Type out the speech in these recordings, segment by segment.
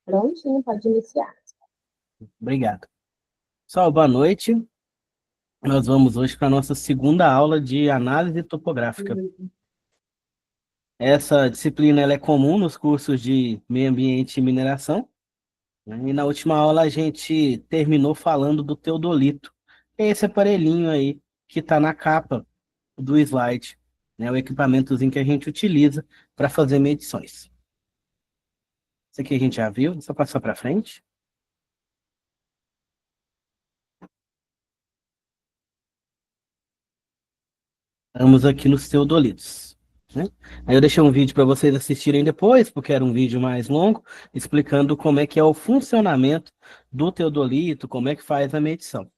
Prontinho, pode iniciar. Obrigado. Pessoal, boa noite. Nós vamos hoje para a nossa segunda aula de análise topográfica. Essa disciplina ela é comum nos cursos de meio ambiente e mineração, né? E na última aula a gente terminou falando do teodolito, que é esse aparelhinho aí que está na capa do slide, né? O equipamentozinho que a gente utiliza para fazer medições. Isso aqui a gente já viu, só passar para frente. Estamos aqui nos teodolitos, né? Aí eu deixei um vídeo para vocês assistirem depois, porque era um vídeo mais longo, explicando como é que é o funcionamento do teodolito, como é que faz a medição.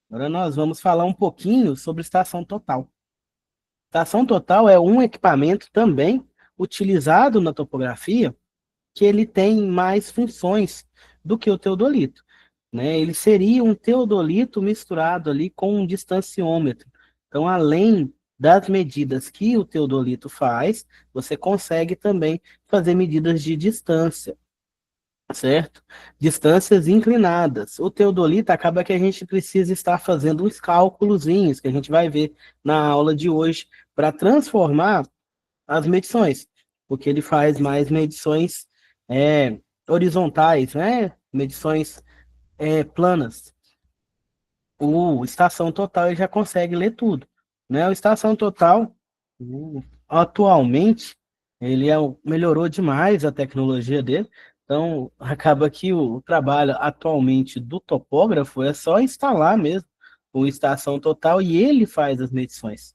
Agora nós vamos falar um pouquinho sobre estação total. Estação total é um equipamento também utilizado na topografia, que ele tem mais funções do que o teodolito, né? Ele seria um teodolito misturado ali com um distanciômetro. Então, além das medidas que o teodolito faz, você consegue também fazer medidas de distância, certo? Distâncias inclinadas. O teodolito acaba que a gente precisa estar fazendo uns cálculozinhos que a gente vai ver na aula de hoje para transformar as medições, porque ele faz mais medições horizontais, né? Medições planas. O estação total ele já consegue ler tudo, né? O estação total, atualmente, melhorou demais a tecnologia dele, então acaba que o trabalho atualmente do topógrafo é só instalar mesmo o estação total e ele faz as medições,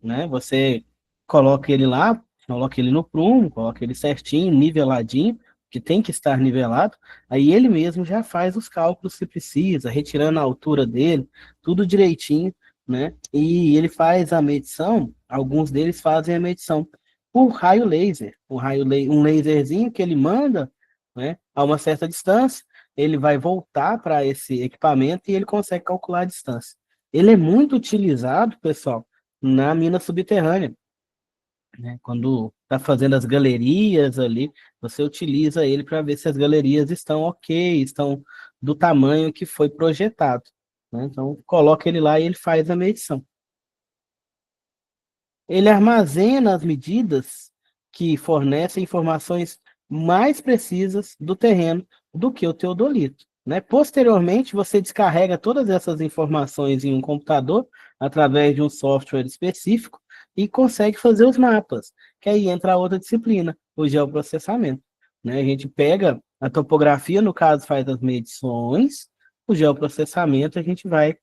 né? Você coloca ele lá, coloca ele no prumo, coloca ele certinho, niveladinho, que tem que estar nivelado, aí ele mesmo já faz os cálculos que precisa, retirando a altura dele, tudo direitinho, né? E ele faz a medição, alguns deles fazem a medição por raio laser, um laserzinho que ele manda, né, a uma certa distância, ele vai voltar para esse equipamento e ele consegue calcular a distância. Ele é muito utilizado, pessoal, na mina subterrânea, né? Quando está fazendo as galerias ali, você utiliza ele para ver se as galerias estão ok, estão do tamanho que foi projetado, né? Então, coloca ele lá e ele faz a medição. Ele armazena as medidas que fornecem informações mais precisas do terreno do que o teodolito, né? Posteriormente, você descarrega todas essas informações em um computador através de um software específico e consegue fazer os mapas, que aí entra a outra disciplina, o geoprocessamento, né? A gente pega a topografia, no caso, faz as medições, o geoprocessamento a gente vai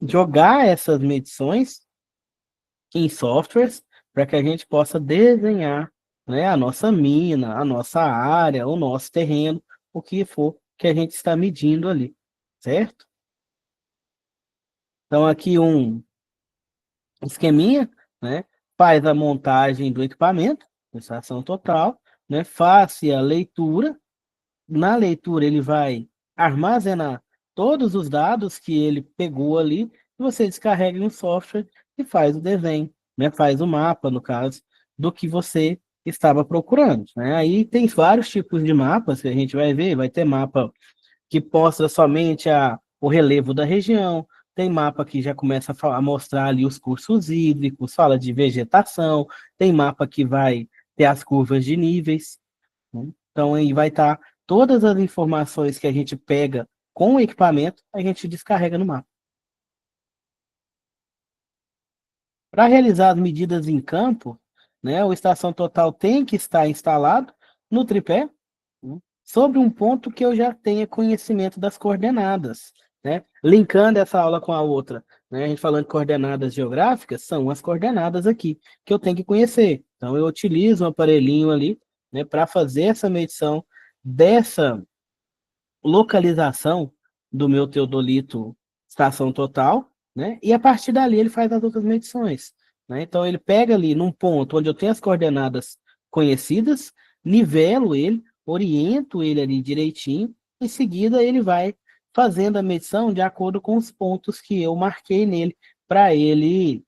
jogar essas medições em softwares para que a gente possa desenhar, né, a nossa mina, a nossa área, o nosso terreno, o que for que a gente está medindo ali, certo? Então, aqui um esqueminha, né? Faz a montagem do equipamento, estação total, né? Faz a leitura. Na leitura, ele vai armazenar todos os dados que ele pegou ali, e você descarrega em um software e faz o desenho, né? Faz o mapa, no caso, do que você estava procurando, né? Aí tem vários tipos de mapas que a gente vai ver, vai ter mapa que mostra somente o relevo da região, tem mapa que já começa a mostrar ali os cursos hídricos, fala de vegetação, tem mapa que vai ter as curvas de níveis, né? Então aí vai estar todas as informações que a gente pega com o equipamento, a gente descarrega no mapa. Para realizar as medidas em campo, né, o estação total tem que estar instalado no tripé, né, sobre um ponto que eu já tenha conhecimento das coordenadas, né? Linkando essa aula com a outra, né? A gente falando de coordenadas geográficas, são as coordenadas aqui que eu tenho que conhecer. Então eu utilizo um aparelhinho ali, né, para fazer essa medição dessa localização do meu teodolito estação total, né? E a partir dali ele faz as outras medições, né? Então ele pega ali num ponto onde eu tenho as coordenadas conhecidas, nivelo ele, oriento ele ali direitinho, em seguida ele vai fazendo a medição de acordo com os pontos que eu marquei nele para ele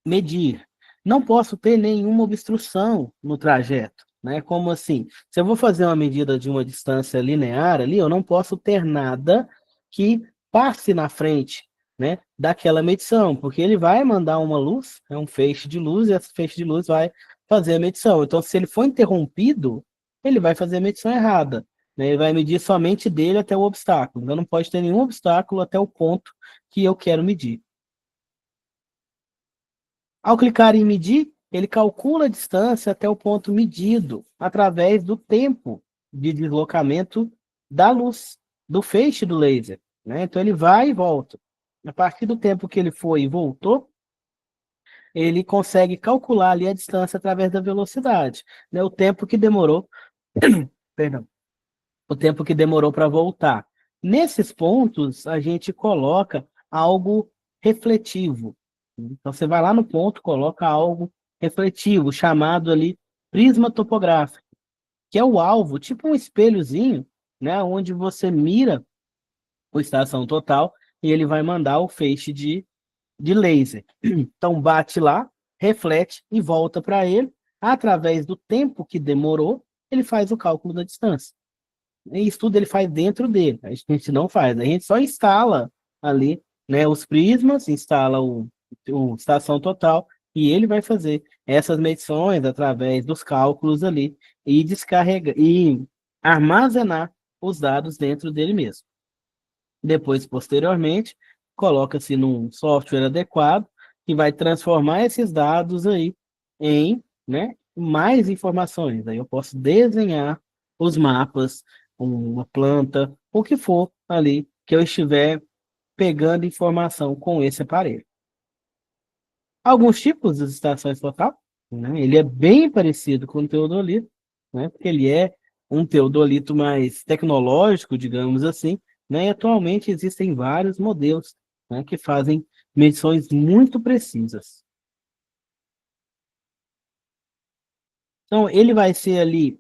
medir. Não posso ter nenhuma obstrução no trajeto, né? Como assim? Se eu vou fazer uma medida de uma distância linear ali, eu não posso ter nada que passe na frente, né, daquela medição, porque ele vai mandar uma luz, é um feixe de luz, e esse feixe de luz vai fazer a medição. Então, se ele for interrompido, ele vai fazer a medição errada, né? Ele vai medir somente dele até o obstáculo. Então, não pode ter nenhum obstáculo até o ponto que eu quero medir. Ao clicar em medir, ele calcula a distância até o ponto medido através do tempo de deslocamento da luz, do feixe do laser, né? Então ele vai e volta. A partir do tempo que ele foi e voltou, ele consegue calcular ali a distância através da velocidade, né? O tempo que demorou, perdão, o tempo que demorou para voltar. Nesses pontos, a gente coloca algo refletivo. Então, você vai lá no ponto, coloca algo refletivo, chamado ali prisma topográfico, que é o alvo, tipo um espelhozinho, né, onde você mira a estação total e ele vai mandar o feixe de laser. Então, bate lá, reflete e volta para ele. Através do tempo que demorou, ele faz o cálculo da distância. E isso tudo ele faz dentro dele. A gente não faz. A gente só instala ali, né, os prismas, instala o estação total e ele vai fazer essas medições através dos cálculos ali e descarregar e armazenar os dados dentro dele mesmo. Depois, posteriormente, coloca-se num software adequado que vai transformar esses dados aí em, né, mais informações. Aí eu posso desenhar os mapas, uma planta, o que for ali que eu estiver pegando informação com esse aparelho. Alguns tipos de estações total, né, ele é bem parecido com o teodolito, né, porque ele é um teodolito mais tecnológico, digamos assim, né, e atualmente existem vários modelos, né, que fazem medições muito precisas. Então, ele vai ser ali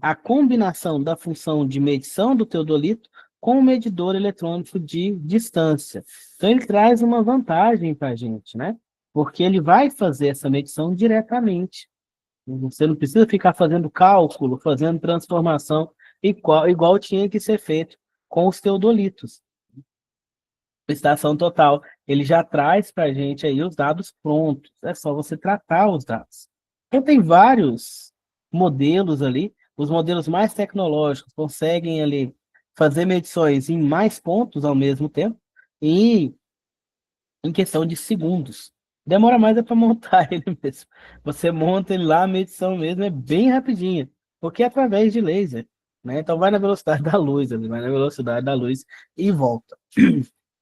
a combinação da função de medição do teodolito com o medidor eletrônico de distância. Então, ele traz uma vantagem para a gente, né? Porque ele vai fazer essa medição diretamente. Você não precisa ficar fazendo cálculo, fazendo transformação, igual tinha que ser feito com os teodolitos. A estação total, ele já traz para a gente aí os dados prontos. É só você tratar os dados. Então, tem vários modelos ali. Os modelos mais tecnológicos conseguem ali fazer medições em mais pontos ao mesmo tempo e em questão de segundos. Demora mais é para montar ele mesmo. Você monta ele lá, a medição mesmo é bem rapidinha, porque é através de laser, né? Então vai na velocidade da luz, ele vai na velocidade da luz e volta.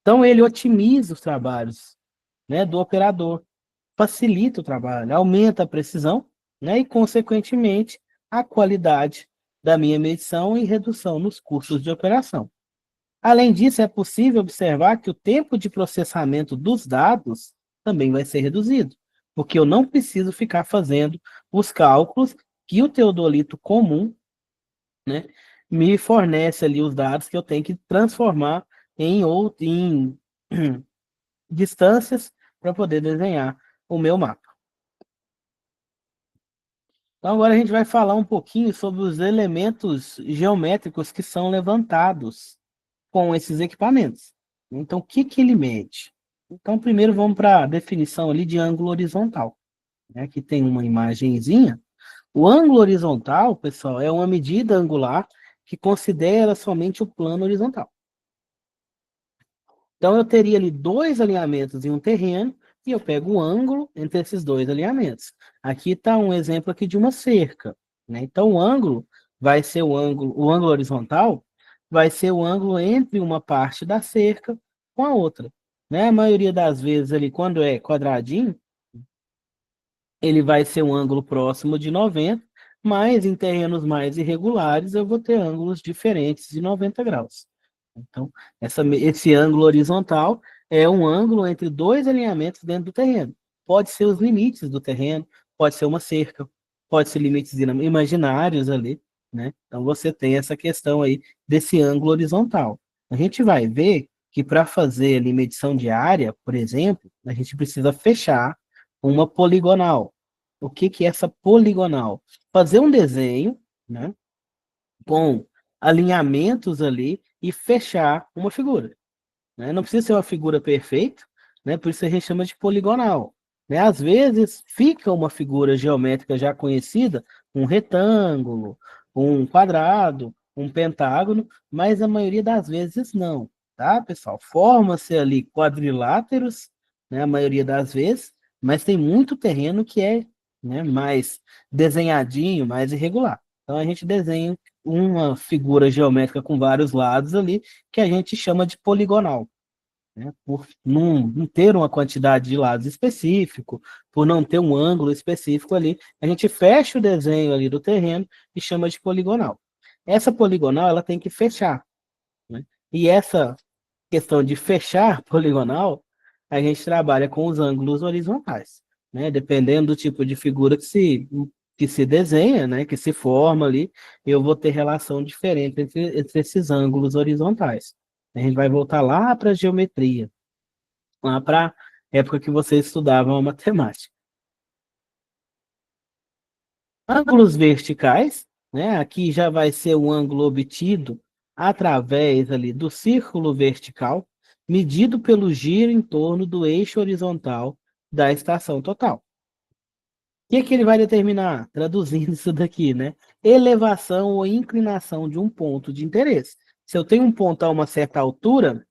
Então ele otimiza os trabalhos, né, do operador, facilita o trabalho, aumenta a precisão, né, e consequentemente a qualidade da minha medição e redução nos custos de operação. Além disso, é possível observar que o tempo de processamento dos dados também vai ser reduzido, porque eu não preciso ficar fazendo os cálculos que o teodolito comum, né, me fornece ali os dados que eu tenho que transformar em distâncias para poder desenhar o meu mapa. Então, agora a gente vai falar um pouquinho sobre os elementos geométricos que são levantados com esses equipamentos. Então, o que que ele mede? Então, primeiro vamos para a definição ali de ângulo horizontal, né? Que tem uma imagenzinha. O ângulo horizontal, pessoal, é uma medida angular que considera somente o plano horizontal. Então, eu teria ali dois alinhamentos em um terreno e eu pego o ângulo entre esses dois alinhamentos. Aqui está um exemplo aqui de uma cerca, né? Então, o ângulo vai ser o ângulo horizontal vai ser o ângulo entre uma parte da cerca com a outra, né? A maioria das vezes ali, quando é quadradinho, ele vai ser um ângulo próximo de 90, mas em terrenos mais irregulares eu vou ter ângulos diferentes de 90 graus. Então, esse ângulo horizontal é um ângulo entre dois alinhamentos dentro do terreno. Pode ser os limites do terreno, pode ser uma cerca, pode ser limites imaginários ali, né? Então, você tem essa questão aí desse ângulo horizontal. A gente vai ver que para fazer ali medição de área, por exemplo, a gente precisa fechar uma poligonal. o que que é essa poligonal? Fazer um desenho, né, com alinhamentos ali e fechar uma figura, né? Não precisa ser uma figura perfeita, né? Por isso a gente chama de poligonal, né? Às vezes fica uma figura geométrica já conhecida, um retângulo, um quadrado, um pentágono, mas a maioria das vezes não, tá, pessoal? Forma-se ali quadriláteros, né? A maioria das vezes, mas tem muito terreno que é, né, mais desenhadinho, mais irregular. Então a gente desenha uma figura geométrica com vários lados ali, que a gente chama de poligonal, né? Por não ter uma quantidade de lados específico, por não ter um ângulo específico ali, a gente fecha o desenho ali do terreno e chama de poligonal. Essa poligonal, ela tem que fechar, né? E essa questão de fechar poligonal, a gente trabalha com os ângulos horizontais, né? Dependendo do tipo de figura que se desenha, né? Que se forma ali, eu vou ter relação diferente entre esses ângulos horizontais. A gente vai voltar lá para a geometria, lá para a época que vocês estudavam a matemática. Ângulos verticais, né? Aqui já vai ser um ângulo obtido através ali do círculo vertical, medido pelo giro em torno do eixo horizontal da estação total. O que que ele vai determinar? Traduzindo isso daqui, né? Elevação ou inclinação de um ponto de interesse. Se eu tenho um ponto a uma certa altura,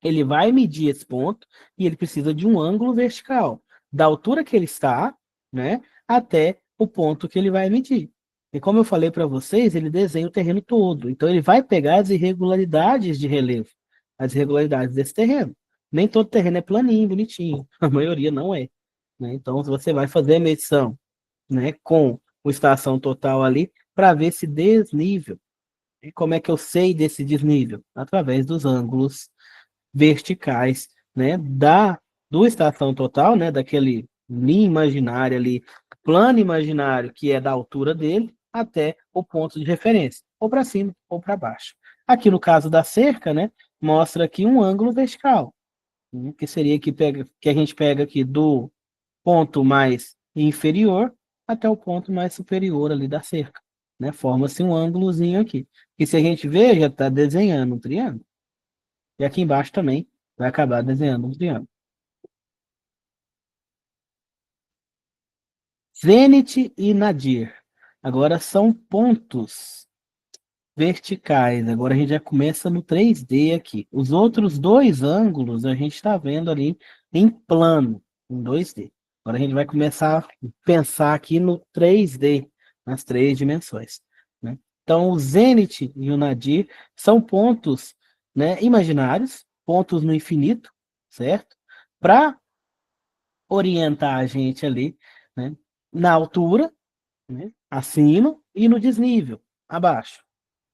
ele vai medir esse ponto e ele precisa de um ângulo vertical, da altura que ele está, né, até o ponto que ele vai medir. E como eu falei para vocês, ele desenha o terreno todo. Então ele vai pegar as irregularidades de relevo, as irregularidades desse terreno. Nem todo terreno é planinho, bonitinho. A maioria não é, né? Então você vai fazer a medição, né, com o estação total ali para ver esse desnível. E como é que eu sei desse desnível? Através dos ângulos verticais, né, do estação total, né, daquele linha imaginária ali, plano imaginário que é da altura dele até o ponto de referência, ou para cima ou para baixo. Aqui no caso da cerca, né, mostra aqui um ângulo vertical, né, que seria que a gente pega aqui do ponto mais inferior até o ponto mais superior ali da cerca, né? Forma-se um ângulozinho aqui. E se a gente ver, já está desenhando um triângulo. E aqui embaixo também vai acabar desenhando um triângulo. Zenit e nadir. Agora são pontos verticais. Agora a gente já começa no 3D aqui. Os outros dois ângulos a gente está vendo ali em plano, em 2D. Agora a gente vai começar a pensar aqui no 3D, nas três dimensões, né? Então, o zenit e o nadir são pontos, né, imaginários, pontos no infinito, certo? Para orientar a gente ali, né, na altura, né, acima, e no desnível, abaixo.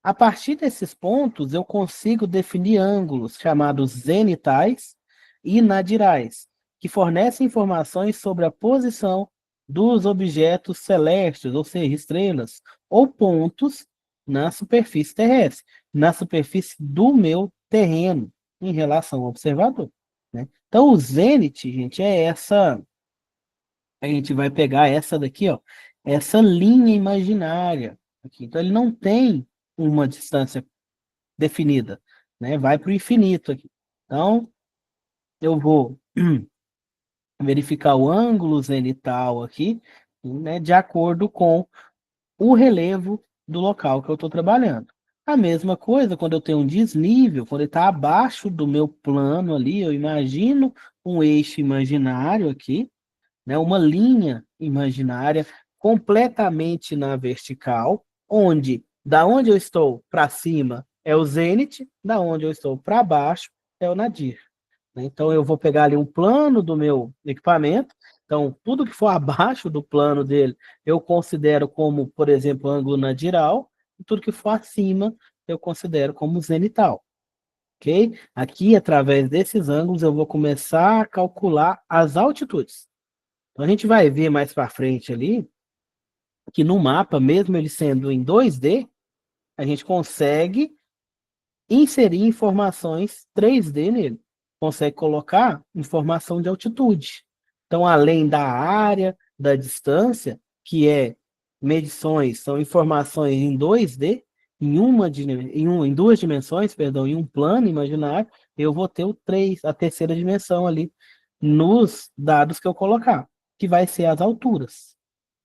A partir desses pontos, eu consigo definir ângulos chamados zenitais e nadirais, que fornecem informações sobre a posição dos objetos celestes, ou seja, estrelas, ou pontos na superfície terrestre, na superfície do meu terreno, em relação ao observador, né? Então, o zênite, gente, é essa. A gente vai pegar essa daqui, ó, essa linha imaginária aqui. Então, ele não tem uma distância definida, né? Vai para o infinito aqui. Então, eu vou verificar o ângulo zenital aqui, né, de acordo com o relevo do local que eu estou trabalhando. A mesma coisa quando eu tenho um desnível, quando ele está abaixo do meu plano ali, eu imagino um eixo imaginário aqui, né, uma linha imaginária completamente na vertical, onde da onde eu estou para cima é o zênite, da onde eu estou para baixo é o nadir, né? Então eu vou pegar ali um plano do meu equipamento, então tudo que for abaixo do plano dele eu considero como, por exemplo, ângulo nadiral, e tudo que for acima eu considero como zenital. Ok? Aqui, através desses ângulos, eu vou começar a calcular as altitudes. Então, a gente vai ver mais para frente ali que no mapa, mesmo ele sendo em 2D, a gente consegue inserir informações 3D nele. Consegue colocar informação de altitude. Então, além da área, da distância, que é medições, são informações em 2D, em duas dimensões, perdão, em um plano imaginário, eu vou ter a terceira dimensão ali nos dados que eu colocar, que vai ser as alturas,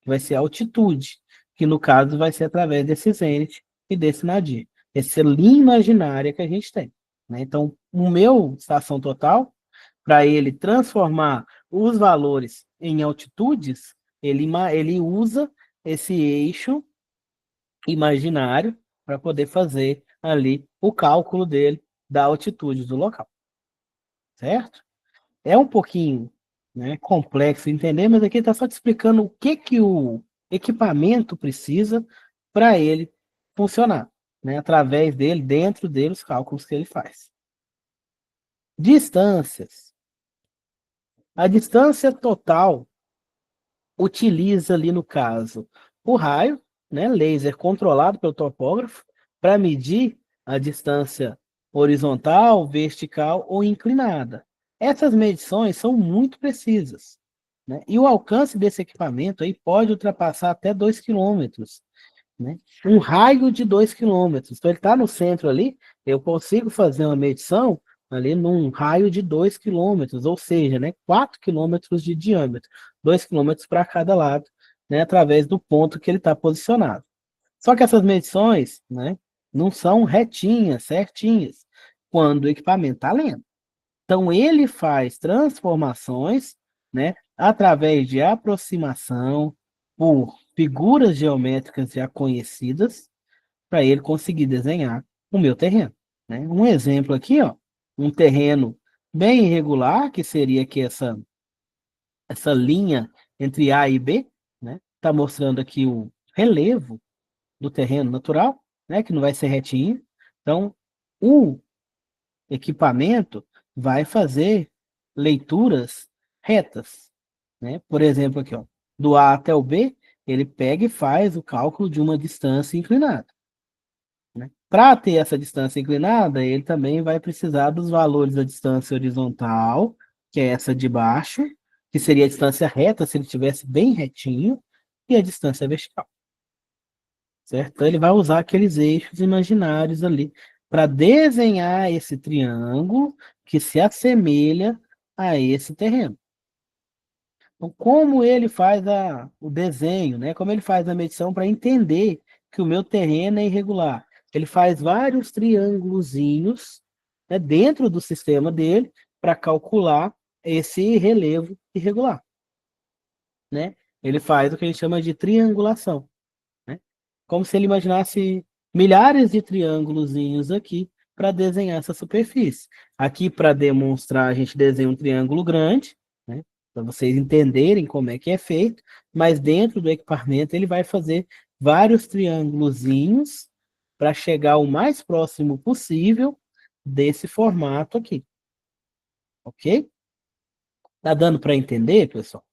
que vai ser a altitude, que no caso vai ser através desse zenith e desse nadir. Essa linha imaginária que a gente tem. Né? Então, o meu estação total, para ele transformar os valores em altitudes, ele usa esse eixo imaginário para poder fazer ali o cálculo dele da altitude do local, certo? É um pouquinho, né, complexo entender, mas aqui está só te explicando o que o equipamento precisa para ele funcionar, né, através dele, dentro dele, os cálculos que ele faz. Distâncias. A distância total utiliza ali, no caso, o raio, né, laser controlado pelo topógrafo, para medir a distância horizontal, vertical ou inclinada. Essas medições são muito precisas, né? E o alcance desse equipamento aí pode ultrapassar até 2 quilômetros, né? Um raio de 2 quilômetros. Então, ele está no centro ali, eu consigo fazer uma medição ali num raio de 2 quilômetros, ou seja, né, 4 quilômetros de diâmetro, 2 quilômetros para cada lado, né, através do ponto que ele está posicionado. Só que essas medições, né, não são retinhas, certinhas, quando o equipamento está lento. Então, ele faz transformações, né, através de aproximação por figuras geométricas já conhecidas, para ele conseguir desenhar o meu terreno. Né? Um exemplo aqui, ó, um terreno bem irregular, que seria aqui essa linha entre A e B, né? Está mostrando aqui o relevo do terreno natural, né? Que não vai ser retinho. Então, o equipamento vai fazer leituras retas, né? Por exemplo, aqui, ó, do A até o B, ele pega e faz o cálculo de uma distância inclinada. Né? Para ter essa distância inclinada, ele também vai precisar dos valores da distância horizontal, que é essa de baixo, que seria a distância reta se ele estivesse bem retinho, e a distância vertical. Certo? Então, ele vai usar aqueles eixos imaginários ali para desenhar esse triângulo que se assemelha a esse terreno. Então, como ele faz o desenho, né? Como ele faz a medição para entender que o meu terreno é irregular? Ele faz vários triângulozinhos, né, dentro do sistema dele para calcular esse relevo irregular, né? Ele faz o que a gente chama de triangulação, né? Como se ele imaginasse milhares de triângulozinhos aqui para desenhar essa superfície. Aqui, para demonstrar, a gente desenha um triângulo grande, né? Para vocês entenderem como é que é feito, mas dentro do equipamento ele vai fazer vários triângulozinhos para chegar o mais próximo possível desse formato aqui. Ok? Tá dando para entender, pessoal?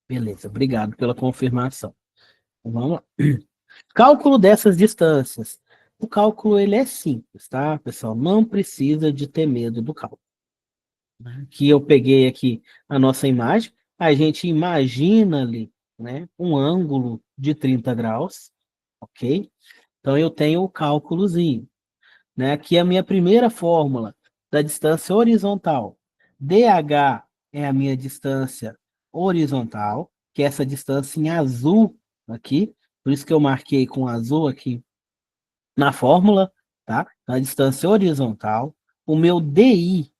Beleza, obrigado pela confirmação. Então, vamos lá. Cálculo dessas distâncias. O cálculo ele é simples, tá, pessoal? Não precisa de ter medo do cálculo. Que eu peguei aqui a nossa imagem, a gente imagina ali, né, um ângulo de 30 graus, ok? Então eu tenho o cálculozinho, né? Aqui é a minha primeira fórmula da distância horizontal. DH é a minha distância horizontal, que é essa distância em azul aqui, por isso que eu marquei com azul aqui na fórmula, tá? A distância horizontal. O meu DI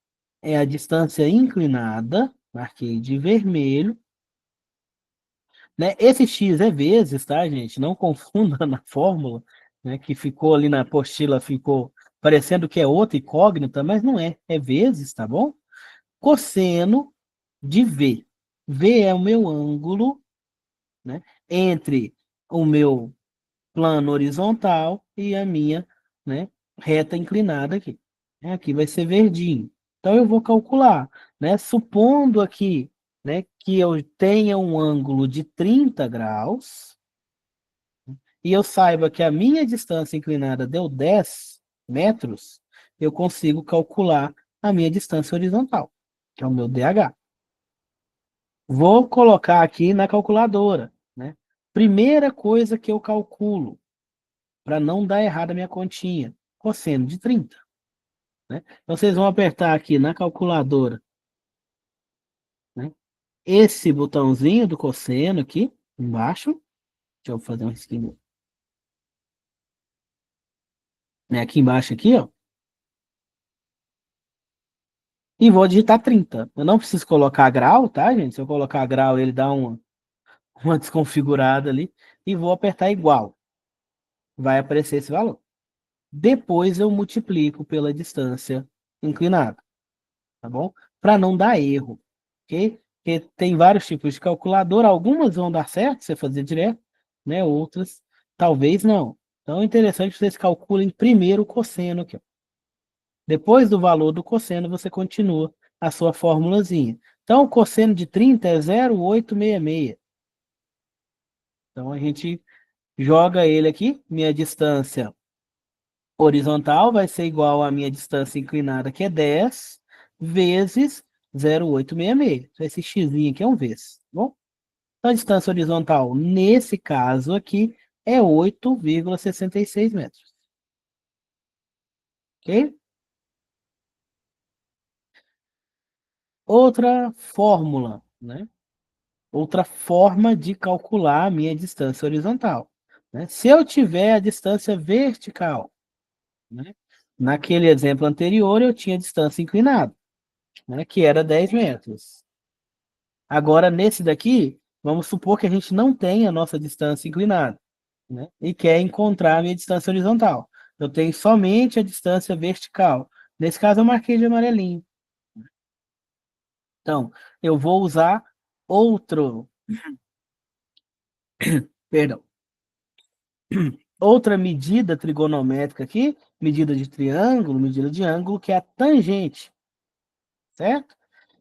é a distância inclinada, marquei de vermelho, né? Esse x é vezes, tá, gente? Não confunda na fórmula, né? Que ficou ali na apostila, ficou parecendo que é outra incógnita, mas não é, é vezes, tá bom? Cosseno de V. V é o meu ângulo, né? Entre o meu plano horizontal e a minha, né, reta inclinada aqui. Aqui vai ser verdinho. Então eu vou calcular, né, supondo aqui, né, que eu tenha um ângulo de 30 graus e eu saiba que a minha distância inclinada deu 10 metros, eu consigo calcular a minha distância horizontal, que é o meu DH. Vou colocar aqui na calculadora, né? Primeira coisa que eu calculo, para não dar errado a minha continha, cosseno de 30, né? Então, vocês vão apertar aqui na calculadora, né? Esse botãozinho do cosseno aqui, embaixo. Deixa eu fazer um risquinho, né? Aqui embaixo, aqui, ó. E vou digitar 30. Eu não preciso colocar grau, tá, gente? Se eu colocar grau, ele dá uma desconfigurada ali. E vou apertar igual. Vai aparecer esse valor. Depois eu multiplico pela distância inclinada, tá bom? Para não dar erro, ok? Porque tem vários tipos de calculadora, algumas vão dar certo, você fazer direto, né? Outras, talvez não. Então é interessante que vocês calculem primeiro o cosseno aqui, ó. Depois do valor do cosseno, você continua a sua formulazinha. Então, o cosseno de 30 é 0,866. Então, a gente joga ele aqui, minha distância horizontal vai ser igual à minha distância inclinada, que é 10, vezes 0,866. Então, esse x aqui é um vezes, tá bom? Então, a distância horizontal, nesse caso aqui, é 8,66 metros. Ok? Outra fórmula, né? Outra forma de calcular a minha distância horizontal, né? Se eu tiver a distância vertical, né? Naquele exemplo anterior, eu tinha distância inclinada, né? Que era 10 metros. Agora, nesse daqui, vamos supor que a gente não tem a nossa distância inclinada, né? E quer encontrar a minha distância horizontal. Eu tenho somente a distância vertical. Nesse caso, eu marquei de amarelinho. Então, eu vou usar outro, perdão, outra medida trigonométrica aqui, medida de triângulo, medida de ângulo, que é a tangente, certo?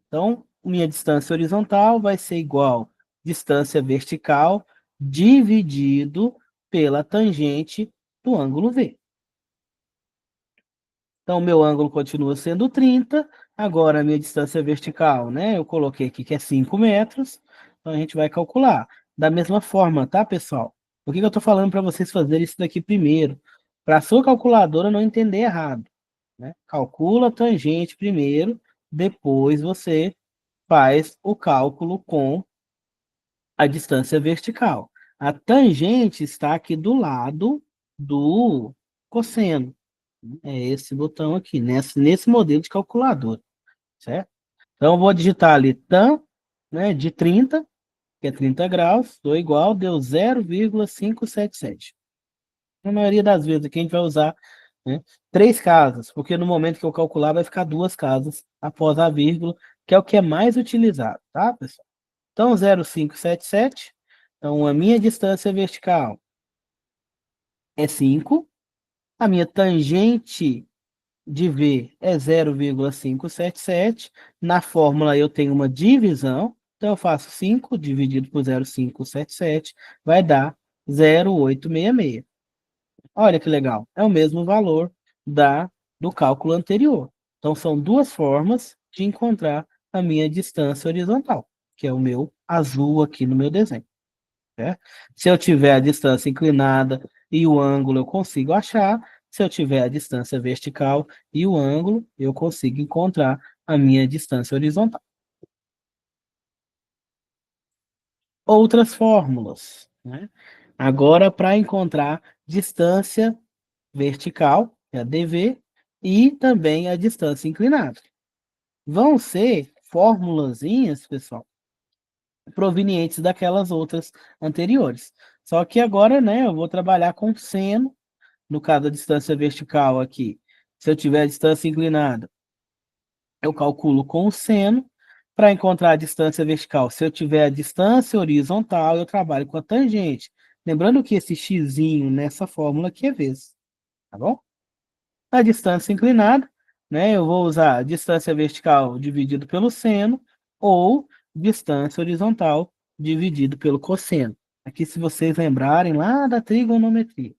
Então, minha distância horizontal vai ser igual a distância vertical dividido pela tangente do ângulo V. Então, meu ângulo continua sendo 30. Agora, a minha distância vertical, né? Eu coloquei aqui que é 5 metros. Então, a gente vai calcular. Da mesma forma, tá, pessoal? Por que eu estou falando para vocês fazerem isso daqui primeiro? Para a sua calculadora não entender errado, né? Calcula a tangente primeiro, depois você faz o cálculo com a distância vertical. A tangente está aqui do lado do cosseno. É esse botão aqui, nesse modelo de calculadora, certo? Então, eu vou digitar ali tan, né, de 30, que é 30 graus, dou igual, deu 0,577. Na maioria das vezes aqui a gente vai usar, né, 3 casas, porque no momento que eu calcular vai ficar 2 casas após a vírgula, que é o que é mais utilizado, tá, pessoal? Então, 0,577. Então, a minha distância vertical é 5. A minha tangente de V é 0,577. Na fórmula eu tenho uma divisão, então eu faço 5 dividido por 0,577, vai dar 0,866. Olha que legal, é o mesmo valor do cálculo anterior. Então são duas formas de encontrar a minha distância horizontal, que é o meu azul aqui no meu desenho. Né? Se eu tiver a distância inclinada e o ângulo, eu consigo achar. Se eu tiver a distância vertical e o ângulo, eu consigo encontrar a minha distância horizontal. Outras fórmulas, né? Agora, para encontrar distância vertical, que é a dv, e também a distância inclinada. Vão ser formulazinhas, pessoal, provenientes daquelas outras anteriores. Só que agora, né, eu vou trabalhar com seno. No caso da distância vertical aqui, se eu tiver a distância inclinada, eu calculo com o seno. Para encontrar a distância vertical, se eu tiver a distância horizontal, eu trabalho com a tangente. Lembrando que esse x nessa fórmula aqui é vezes, tá bom? A distância inclinada, né, eu vou usar a distância vertical dividido pelo seno ou distância horizontal dividido pelo cosseno. Aqui, se vocês lembrarem lá da trigonometria.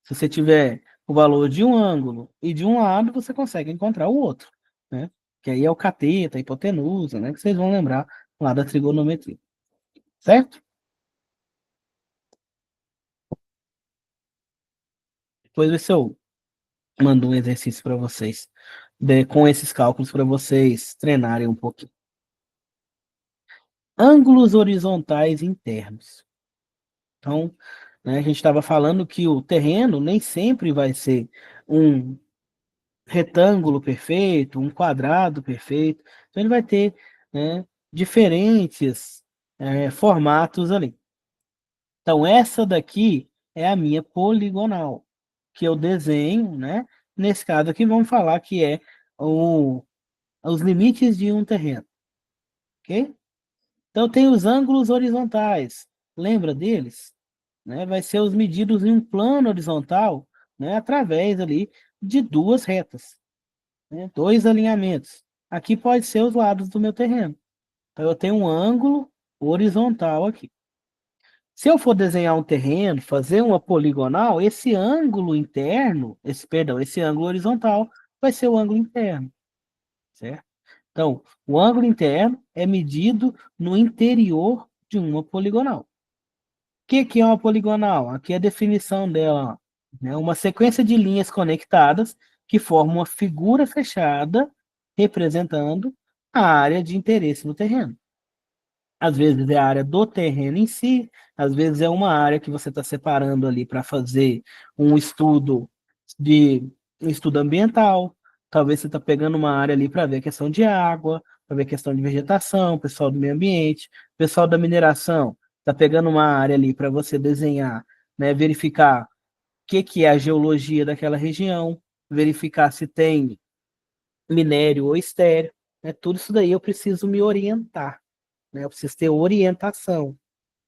Se você tiver o valor de um ângulo e de um lado, você consegue encontrar o outro, né? Que aí é o cateto, a hipotenusa, né? Que vocês vão lembrar lá da trigonometria, certo? Depois ver se eu mando um exercício para vocês, com esses cálculos para vocês treinarem um pouquinho. Ângulos horizontais internos. Então, né, a gente estava falando que o terreno nem sempre vai ser um retângulo perfeito, um quadrado perfeito. Então, ele vai ter, né, diferentes formatos ali. Então, essa daqui é a minha poligonal, que eu desenho, né? Nesse caso aqui, vamos falar que é os limites de um terreno, ok? Então, tem os ângulos horizontais. Lembra deles? Né? Vai ser os medidos em um plano horizontal, né? Através ali de duas retas, né? Dois alinhamentos. Aqui pode ser os lados do meu terreno. Então, eu tenho um ângulo horizontal aqui. Se eu for desenhar um terreno, fazer uma poligonal, esse ângulo interno, esse ângulo horizontal, vai ser o ângulo interno, certo? Então, o ângulo interno é medido no interior de uma poligonal. O que é uma poligonal? Aqui é a definição dela, né? Uma sequência de linhas conectadas que formam uma figura fechada representando a área de interesse do terreno. Às vezes é a área do terreno em si, às vezes é uma área que você está separando ali para fazer um estudo de um estudo ambiental. Talvez você está pegando uma área ali para ver a questão de água, para ver a questão de vegetação, pessoal do meio ambiente, pessoal da mineração, está pegando uma área ali para você desenhar, né, verificar o que é a geologia daquela região, verificar se tem minério ou estéreo, né, tudo isso daí eu preciso me orientar, né? Eu preciso ter orientação.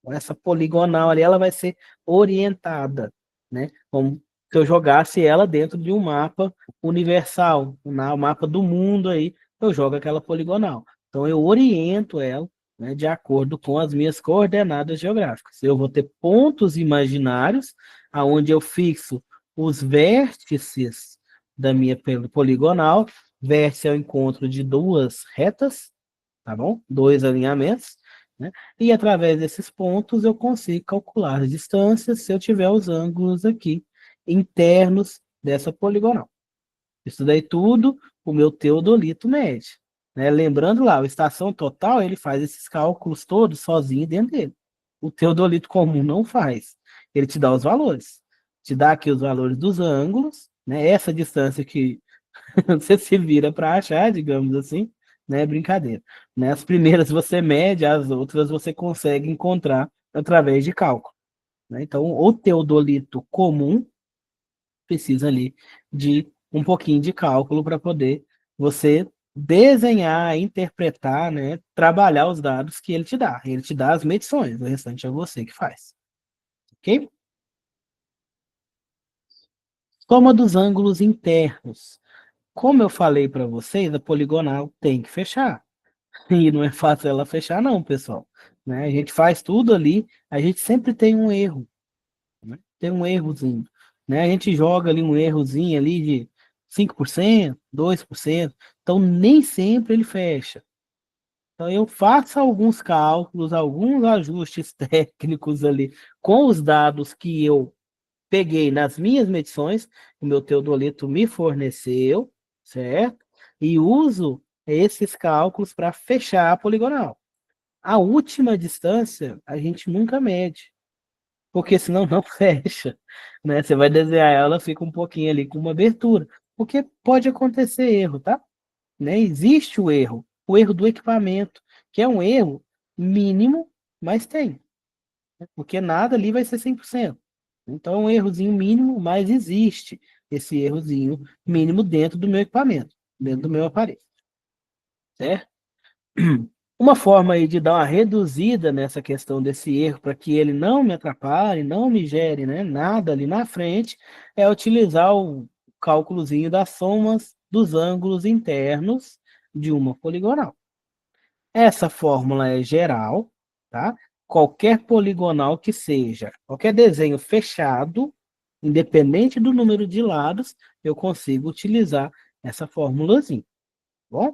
Essa poligonal ali, ela vai ser orientada, né? Como se eu jogasse ela dentro de um mapa universal, um mapa do mundo aí, eu jogo aquela poligonal. Então eu oriento ela, né, de acordo com as minhas coordenadas geográficas. Eu vou ter pontos imaginários aonde eu fixo os vértices da minha poligonal. Vértice é o encontro de duas retas, tá bom? Dois alinhamentos, né? E através desses pontos eu consigo calcular as distâncias se eu tiver os ângulos aqui internos dessa poligonal. Isso daí tudo o meu teodolito mede, né? Lembrando lá, o estação total ele faz esses cálculos todos sozinho dentro dele. O teodolito comum não faz. Ele te dá os valores. Te dá aqui os valores dos ângulos, né? Essa distância que você se vira para achar, digamos assim, né? Brincadeira. Né? As primeiras você mede, as outras você consegue encontrar através de cálculo. Né? Então, o teodolito comum precisa ali de um pouquinho de cálculo para poder você desenhar, interpretar, né? Trabalhar os dados que ele te dá. Ele te dá as medições, o restante é você que faz. Ok? Soma dos ângulos internos. Como eu falei para vocês, a poligonal tem que fechar. E não é fácil ela fechar, não, pessoal. Né? A gente faz tudo ali, a gente sempre tem um erro, né? Tem um errozinho. Né? A gente joga ali um errozinho ali de 5%, 2%. Então, nem sempre ele fecha. Então, eu faço alguns cálculos, alguns ajustes técnicos ali com os dados que eu peguei nas minhas medições, o meu teodolito me forneceu, certo? E uso esses cálculos para fechar a poligonal. A última distância a gente nunca mede, porque senão não fecha, né? Você vai desenhar ela, fica um pouquinho ali com uma abertura, porque pode acontecer erro, tá? Né? Existe o erro do equipamento, que é um erro mínimo, mas tem, né? Porque nada ali vai ser 100%. Então, é um errozinho mínimo, mas existe esse errozinho mínimo dentro do meu equipamento, dentro do meu aparelho, certo? Uma forma aí de dar uma reduzida nessa questão desse erro, para que ele não me atrapalhe, não me gere, né, nada ali na frente, é utilizar o cálculozinho das somas dos ângulos internos de uma poligonal. Essa fórmula é geral, tá? Qualquer poligonal que seja, qualquer desenho fechado, independente do número de lados, eu consigo utilizar essa formulazinha, tá bom?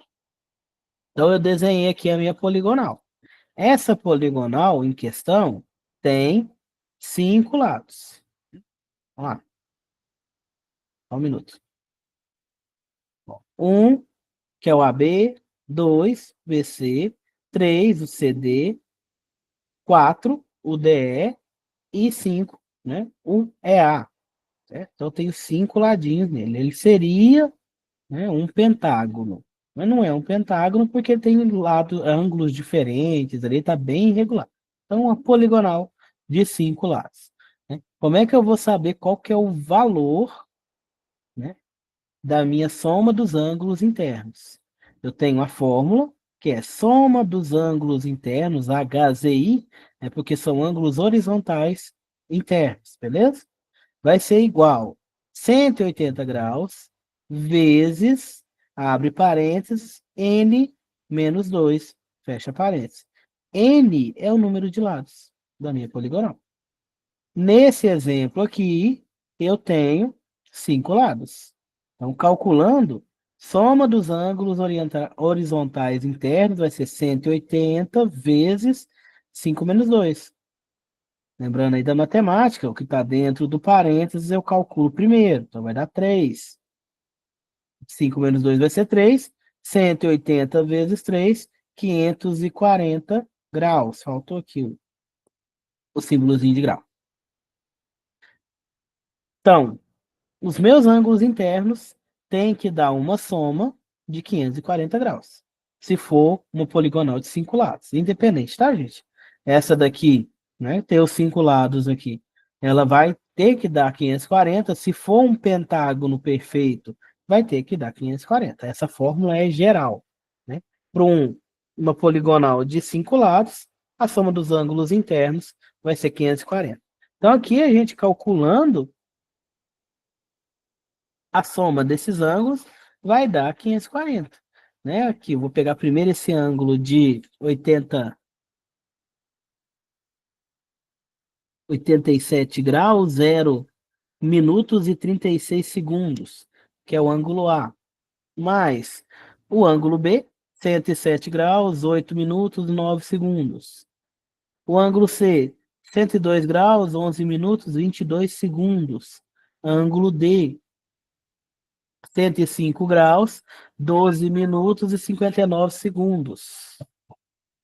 Então, eu desenhei aqui a minha poligonal. Essa poligonal em questão tem 5 lados. Vamos lá, só um minuto. Um, que é o AB, 2, BC, 3, o CD, 4, o DE e 5, né, o EA. Certo? Então, eu tenho 5 ladinhos nele. Ele seria, né, um pentágono. Mas não é um pentágono porque tem ângulos diferentes, ali está bem irregular. Então, uma poligonal de 5 lados. Né? Como é que eu vou saber qual que é o valor, né, da minha soma dos ângulos internos? Eu tenho a fórmula, que é soma dos ângulos internos, HZI, porque são ângulos horizontais internos, beleza? Vai ser igual 180 graus vezes, abre parênteses, n menos 2, fecha parênteses. N é o número de lados da minha poligonal. Nesse exemplo aqui, eu tenho 5 lados. Então, calculando, soma dos ângulos horizontais internos vai ser 180 vezes 5 menos 2. Lembrando aí da matemática, o que está dentro do parênteses eu calculo primeiro. Então, vai dar 3. 5 menos 2 vai ser 3. 180 vezes 3, 540 graus. Faltou aqui o símbolozinho de grau. Então, os meus ângulos internos têm que dar uma soma de 540 graus. Se for uma poligonal de 5 lados. Independente, tá, gente? Essa daqui, né, tem os 5 lados aqui. Ela vai ter que dar 540. Se for um pentágono perfeito, vai ter que dar 540. Essa fórmula é geral. Né? Para uma poligonal de 5 lados, a soma dos ângulos internos vai ser 540. Então, aqui a gente calculando a soma desses ângulos vai dar 540. Né? Aqui, eu vou pegar primeiro esse ângulo de 87 graus, 0 minutos e 36 segundos, que é o ângulo A, mais o ângulo B, 107 graus, 8 minutos e 9 segundos. O ângulo C, 102 graus, 11 minutos e 22 segundos. Ângulo D, 105 graus, 12 minutos e 59 segundos.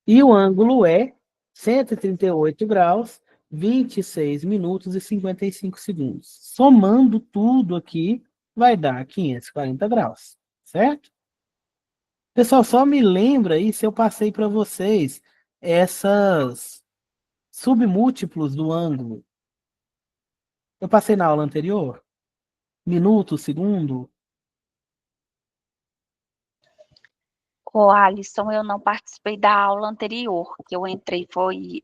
E o ângulo é 138 graus, 26 minutos e 55 segundos. Somando tudo aqui, vai dar 540 graus, certo? Pessoal, só me lembra aí se eu passei para vocês essas submúltiplos do ângulo. Eu passei na aula anterior? Minuto, segundo? Ô, Alisson, eu não participei da aula anterior, que eu entrei foi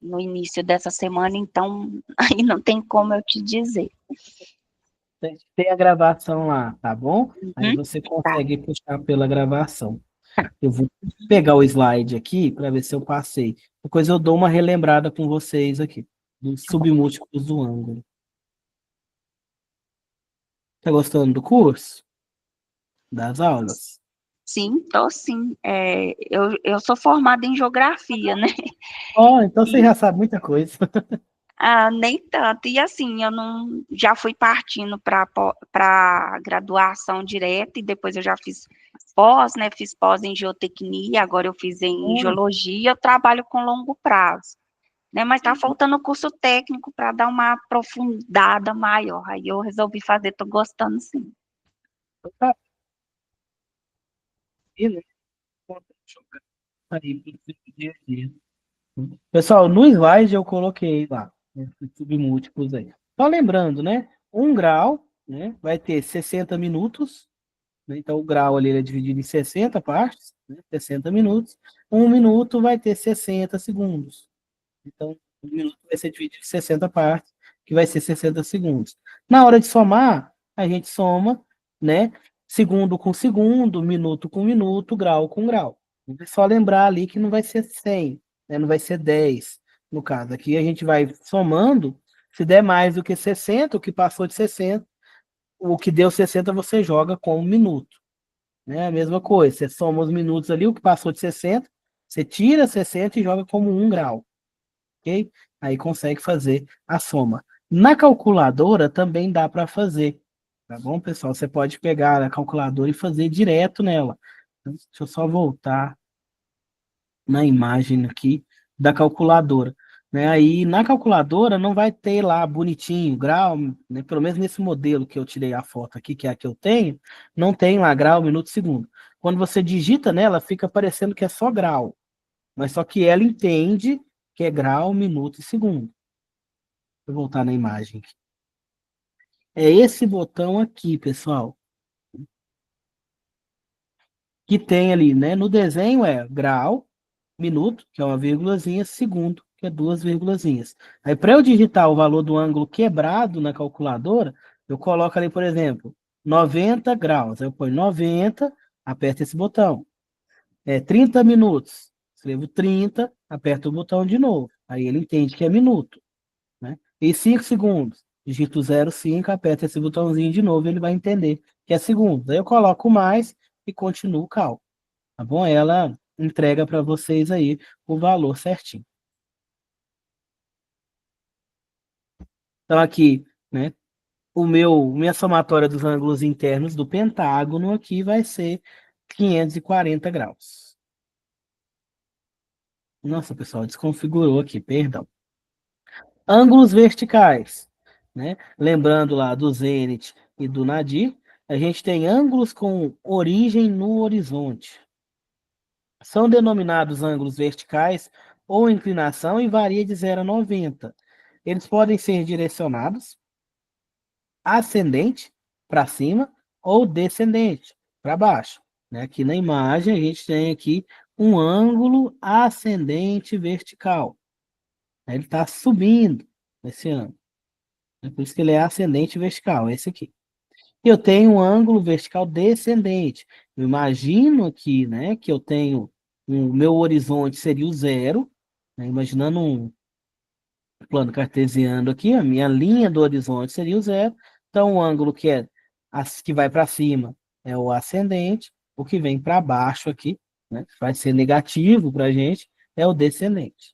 no início dessa semana, então aí não tem como eu te dizer. Tem a gravação lá, tá bom? Aí Uhum, você tá. consegue puxar pela gravação. Eu vou pegar o slide aqui para ver se eu passei. Depois eu dou uma relembrada com vocês aqui, dos submúltiplos do ângulo. Tá gostando do curso? Das aulas? Sim, tô sim. Eu sou formada em geografia, né? Oh, então você E, já sabe muita coisa. nem tanto. E assim, eu não já fui partindo para graduação direta e depois eu já fiz pós, né? Fiz pós em geotecnia, agora eu fiz em geologia, eu trabalho com longo prazo. Né, mas está faltando curso técnico para dar uma aprofundada maior. Aí eu resolvi fazer, estou gostando sim. Pessoal, no slide eu coloquei lá, esses submúltiplos aí. Só lembrando, né? 1 grau, né, vai ter 60 minutos, né, então o grau ali é dividido em 60 partes, né, 60 minutos. 1 minuto vai ter 60 segundos. Então, 1 minuto vai ser dividido em 60 partes, que vai ser 60 segundos. Na hora de somar, a gente soma, né? Segundo com segundo, minuto com minuto, grau com grau. É só lembrar ali que não vai ser 100, né? Não vai ser 10, no caso. Aqui a gente vai somando Se der mais do que 60, o que passou de 60, o que deu 60 você joga com 1 minuto. Né? A mesma coisa, você soma os minutos ali, o que passou de 60, você tira 60 e joga como 1 grau. Ok? Aí consegue fazer a soma. Na calculadora também dá para fazer. Tá bom, pessoal? Você pode pegar a calculadora e fazer direto nela. Deixa eu só voltar na imagem aqui da calculadora. Né? Aí na calculadora não vai ter lá bonitinho, grau, né? Pelo menos nesse modelo que eu tirei a foto aqui, que é a que eu tenho, não tem lá grau, minuto, segundo. Quando você digita nela, fica parecendo que é só grau, mas só que ela entende que é grau, minuto e segundo. Vou voltar na imagem. É esse botão aqui, pessoal, que tem ali, né? No desenho é grau, minuto, que é uma vírgulazinha, segundo, que é 2 vírgulazinhas. Aí, para eu digitar o valor do ângulo quebrado na calculadora, eu coloco ali, por exemplo, 90 graus. Aí eu ponho 90, aperto esse botão. 30 minutos. Escrevo 30, aperto o botão de novo. Aí ele entende que é minuto. Né? E 5 segundos. Digito 0,5, aperto esse botãozinho de novo, ele vai entender que é segundo. Aí eu coloco mais e continuo o cálculo. Tá bom? Ela entrega para vocês aí o valor certinho. Então aqui, né, minha somatória dos ângulos internos do pentágono aqui vai ser 540 graus. Nossa, pessoal, desconfigurou aqui, perdão. Ângulos verticais, né? Lembrando lá do zênite e do nadir, a gente tem ângulos com origem no horizonte. São denominados ângulos verticais ou inclinação e varia de 0 a 90. Eles podem ser direcionados ascendente para cima ou descendente para baixo. Né? Aqui na imagem a gente tem aqui um ângulo ascendente vertical. Ele está subindo esse ângulo. É por isso que ele é ascendente vertical, esse aqui. E eu tenho um ângulo vertical descendente. Eu imagino aqui, né, que eu tenho o meu horizonte seria o zero, né, imaginando um plano cartesiano aqui, a minha linha do horizonte seria o zero. Então, o ângulo que vai para cima é o ascendente, o que vem para baixo aqui, né, vai ser negativo para a gente, é o descendente.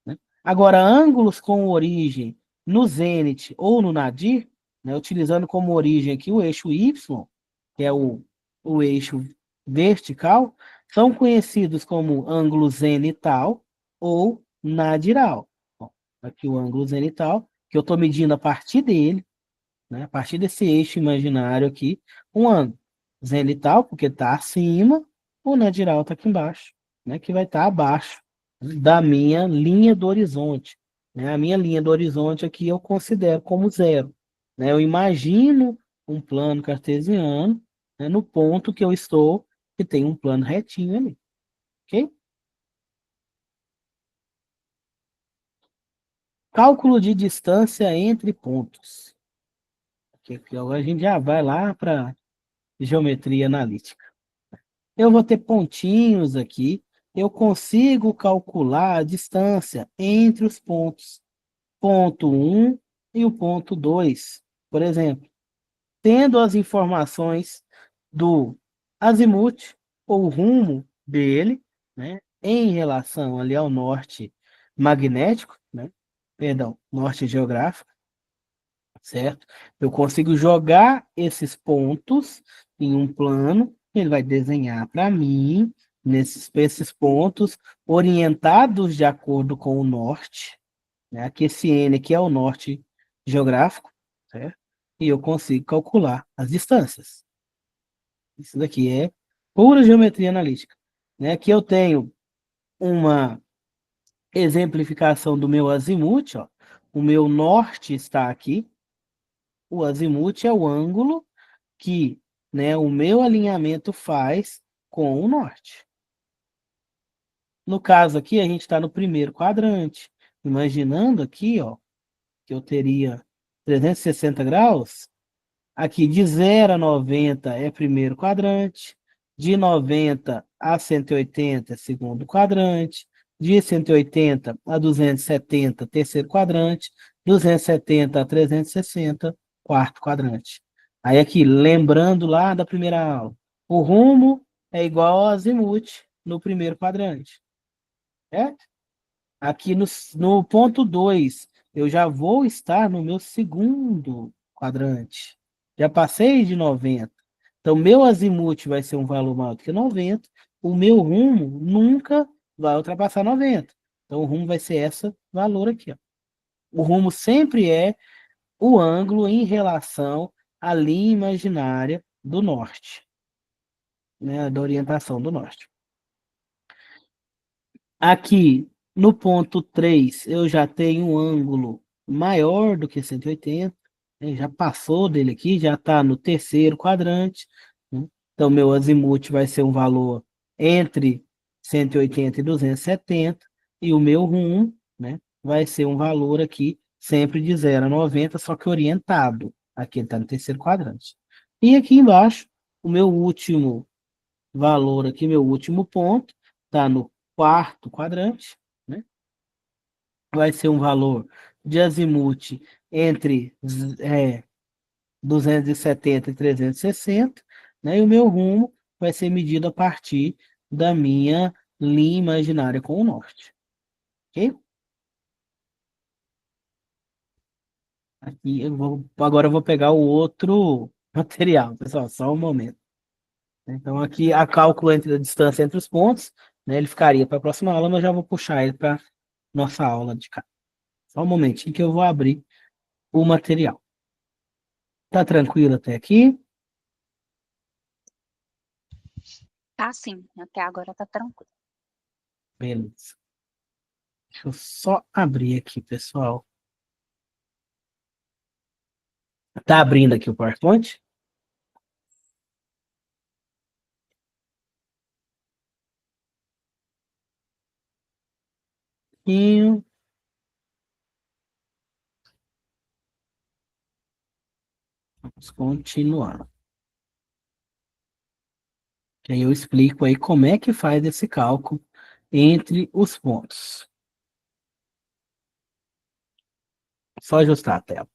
Né? Agora, ângulos com origem no zênite ou no nadir, né, utilizando como origem aqui o eixo Y, que é o eixo vertical, são conhecidos como ângulo zenital ou nadiral. Bom, aqui o ângulo zenital, que eu estou medindo a partir dele, né, a partir desse eixo imaginário aqui, um ângulo zenital, porque está acima, o nadiral está aqui embaixo, né, que vai estar abaixo da minha linha do horizonte. Né? A minha linha do horizonte aqui eu considero como zero. Né? Eu imagino um plano cartesiano, né, no ponto que eu estou, que tem um plano retinho ali. Ok? Cálculo de distância entre pontos. Aqui agora a gente já vai lá para geometria analítica. Eu vou ter pontinhos aqui. Eu consigo calcular a distância entre os pontos. Ponto 1 e o ponto 2, por exemplo, tendo as informações do azimuth ou rumo dele, né, em relação ali ao norte magnético, né, perdão, norte geográfico, certo? Eu consigo jogar esses pontos em um plano, ele vai desenhar para mim esses pontos orientados de acordo com o norte, né? Aqui esse N aqui é o norte geográfico, certo? E eu consigo calcular as distâncias. Isso daqui é pura geometria analítica. Né? Aqui eu tenho uma exemplificação do meu azimuth. Ó. O meu norte está aqui. O azimuth é o ângulo que, né, o meu alinhamento faz com o norte. No caso aqui, a gente está no primeiro quadrante. Imaginando aqui, ó, que eu teria 360 graus, aqui de 0 a 90 é primeiro quadrante, de 90 a 180 é segundo quadrante, de 180 a 270 terceiro quadrante, 270 a 360, quarto quadrante. Aí aqui, lembrando lá da primeira aula, o rumo é igual ao azimuth no primeiro quadrante, certo? Aqui no ponto 2, eu já vou estar no meu segundo quadrante. Já passei de 90. Então, meu azimuth vai ser um valor maior do que 90. O meu rumo nunca vai ultrapassar 90. Então, o rumo vai ser esse valor aqui, ó. O rumo sempre é o ângulo em relação à linha imaginária do norte, né, da orientação do norte. Aqui, no ponto 3, eu já tenho um ângulo maior do que 180, né, já passou dele aqui, já está no terceiro quadrante, né? Então, meu azimuth vai ser um valor entre 180 e 270, e o meu rumo, né, vai ser um valor aqui sempre de 0 a 90, só que orientado. Aqui ele está no terceiro quadrante. E aqui embaixo, o meu último valor aqui, meu último ponto, está no quarto quadrante, né? Vai ser um valor de azimuth entre 270 e 360, né? E o meu rumo vai ser medido a partir da minha linha imaginária com o norte, ok? Aqui agora eu vou pegar o outro material, pessoal, só um momento. Então aqui a cálculo entre a distância entre os pontos, né? Ele ficaria para a próxima aula, mas já vou puxar ele para nossa aula de cá. Só um momentinho que eu vou abrir o material. Tá tranquilo até aqui? Tá sim, até agora tá tranquilo. Beleza. Deixa eu só abrir aqui, pessoal. Tá abrindo aqui o PowerPoint? E vamos continuar. Que aí eu explico aí como é que faz esse cálculo entre os pontos. Só ajustar a tela.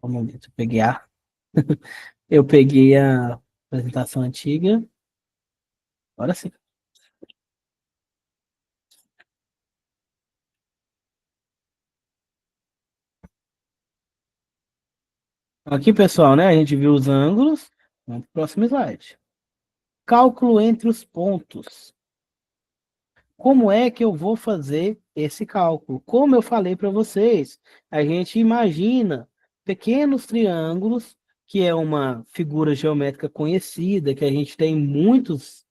Um momento, eu peguei a apresentação antiga. Agora sim. Aqui, pessoal, né? A gente viu os ângulos. Vamos para o próximo slide. Cálculo entre os pontos. Como é que eu vou fazer esse cálculo? Como eu falei para vocês, a gente imagina pequenos triângulos, que é uma figura geométrica conhecida, que a gente tem muitos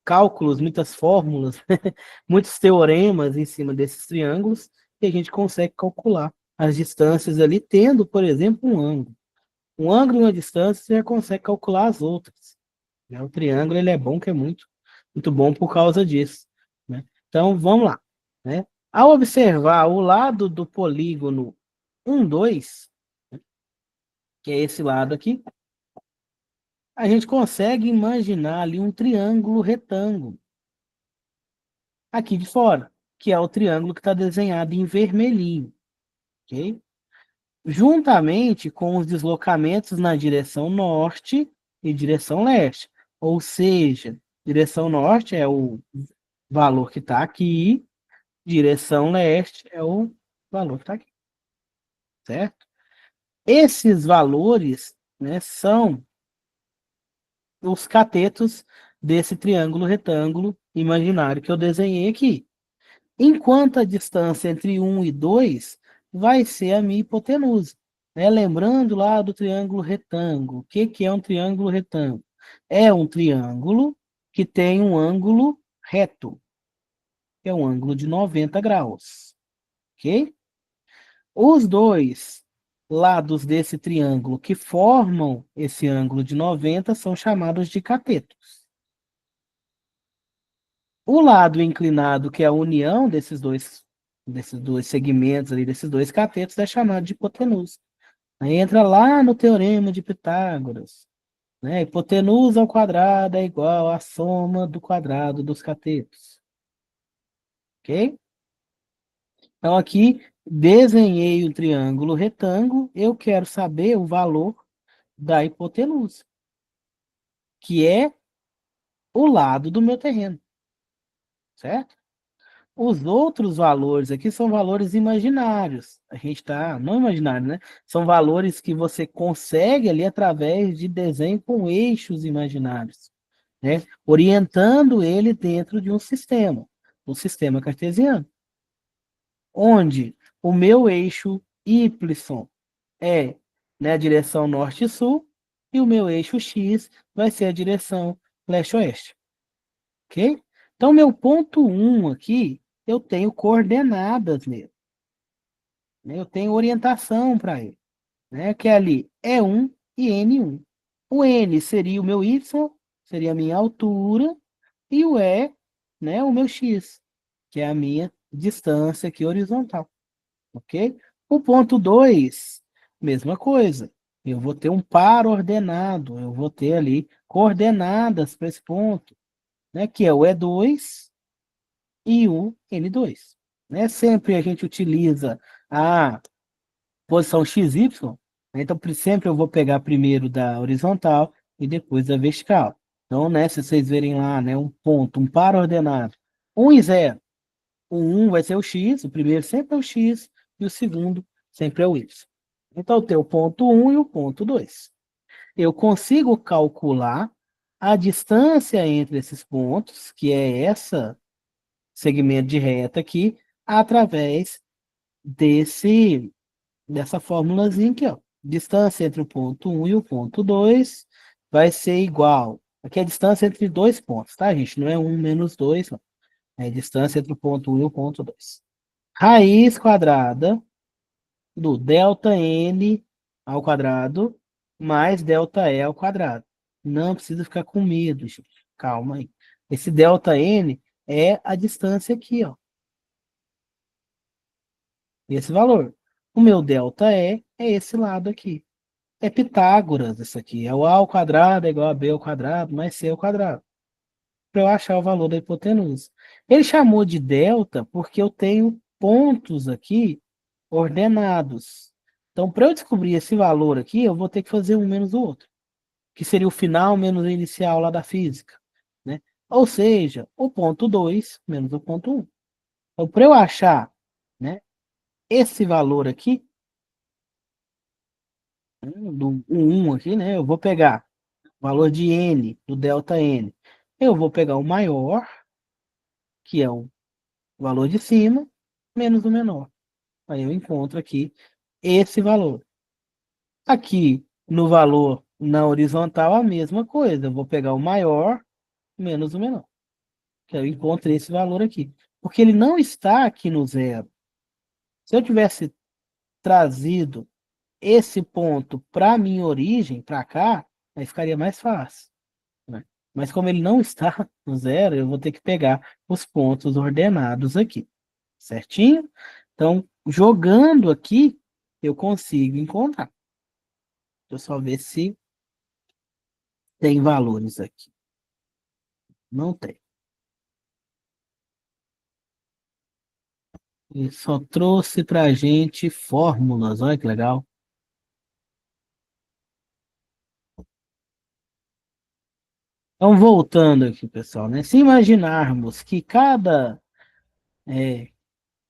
cálculos, muitas fórmulas, muitos teoremas em cima desses triângulos, e a gente consegue calcular as distâncias ali, tendo, por exemplo, um ângulo. Um ângulo e uma distância, você já consegue calcular as outras, né? O triângulo ele é bom, que é muito bom por causa disso, né? Então, vamos lá, né? Ao observar o lado do polígono 1, 2, que é esse lado aqui, a gente consegue imaginar ali um triângulo retângulo aqui de fora, que é o triângulo que está desenhado em vermelhinho, ok? Juntamente com os deslocamentos na direção norte e direção leste. Ou seja, direção norte é o valor que está aqui, direção leste é o valor que está aqui, certo? Esses valores, né, são os catetos desse triângulo retângulo imaginário que eu desenhei aqui. Enquanto a distância entre 1 e 2 vai ser a minha hipotenusa, né? Lembrando lá do triângulo retângulo. O que, que é um triângulo retângulo? É um triângulo que tem um ângulo reto, que é um ângulo de 90 graus. Ok? Os dois lados desse triângulo que formam esse ângulo de 90 são chamados de catetos. O lado inclinado, que é a união desses dois segmentos ali, desses dois catetos, é chamado de hipotenusa. Aí entra lá no teorema de Pitágoras, né? Hipotenusa ao quadrado é igual à soma do quadrado dos catetos. Ok? Então aqui desenhei o triângulo retângulo, eu quero saber o valor da hipotenusa, que é o lado do meu terreno, certo? Os outros valores aqui são valores imaginários. A gente está, não imaginário, né? São valores que você consegue ali através de desenho com eixos imaginários, né? Orientando ele dentro de um sistema cartesiano, onde o meu eixo Y é, né, a direção norte e sul, e o meu eixo X vai ser a direção leste-oeste. Ok? Então, meu ponto 1 aqui, eu tenho coordenadas nele, né? Eu tenho orientação para ele, né? Que é ali E1 e N1. O N seria o meu Y, seria a minha altura, e o E, né, o meu X, que é a minha distância aqui horizontal, ok? O ponto 2, mesma coisa. Eu vou ter um par ordenado, eu vou ter ali coordenadas para esse ponto, né, que é o E2 e o N2. Né? Sempre a gente utiliza a posição XY, né? Então sempre eu vou pegar primeiro da horizontal e depois da vertical. Então, né, se vocês verem lá, né, um ponto, um par ordenado, 1 e 0. O 1 vai ser o X, o primeiro sempre é o X, e o segundo sempre é o Y. Então, eu tenho o ponto 1 e o ponto 2. Eu consigo calcular a distância entre esses pontos, que é essa segmento de reta aqui, através dessa formulazinha aqui, ó. Distância entre o ponto 1 e o ponto 2 vai ser igual. Aqui é a distância entre dois pontos, tá, gente? Não é 1 menos 2, não. É a distância entre o ponto 1 e o ponto 2. Raiz quadrada do delta n ao quadrado mais delta e ao quadrado. Não precisa ficar com medo, gente. Calma aí. Esse delta n é a distância aqui, ó. Esse valor. O meu delta é esse lado aqui. É Pitágoras, isso aqui. É o a ao quadrado é igual a b ao quadrado mais c ao quadrado. Para eu achar o valor da hipotenusa. Ele chamou de delta porque eu tenho pontos aqui ordenados. Então, para eu descobrir esse valor aqui, eu vou ter que fazer um menos o outro, que seria o final menos o inicial lá da física, né? Ou seja, o ponto 2 menos o ponto 1. Então, para eu achar, né, esse valor aqui, do 1 aqui, né, eu vou pegar o valor de n, do delta n. Eu vou pegar o maior, que é o valor de cima, menos o menor. Aí eu encontro aqui esse valor. Aqui no valor na horizontal, a mesma coisa. Eu vou pegar o maior menos o menor. Que eu encontrei esse valor aqui. Porque ele não está aqui no zero. Se eu tivesse trazido esse ponto para a minha origem, para cá, aí ficaria mais fácil, né? Mas como ele não está no zero, eu vou ter que pegar os pontos ordenados aqui. Certinho? Então, jogando aqui, eu consigo encontrar. Deixa eu só ver se tem valores aqui. Não tem. Ele só trouxe para a gente fórmulas. Olha que legal. Então, voltando aqui, pessoal, né? Se imaginarmos que cada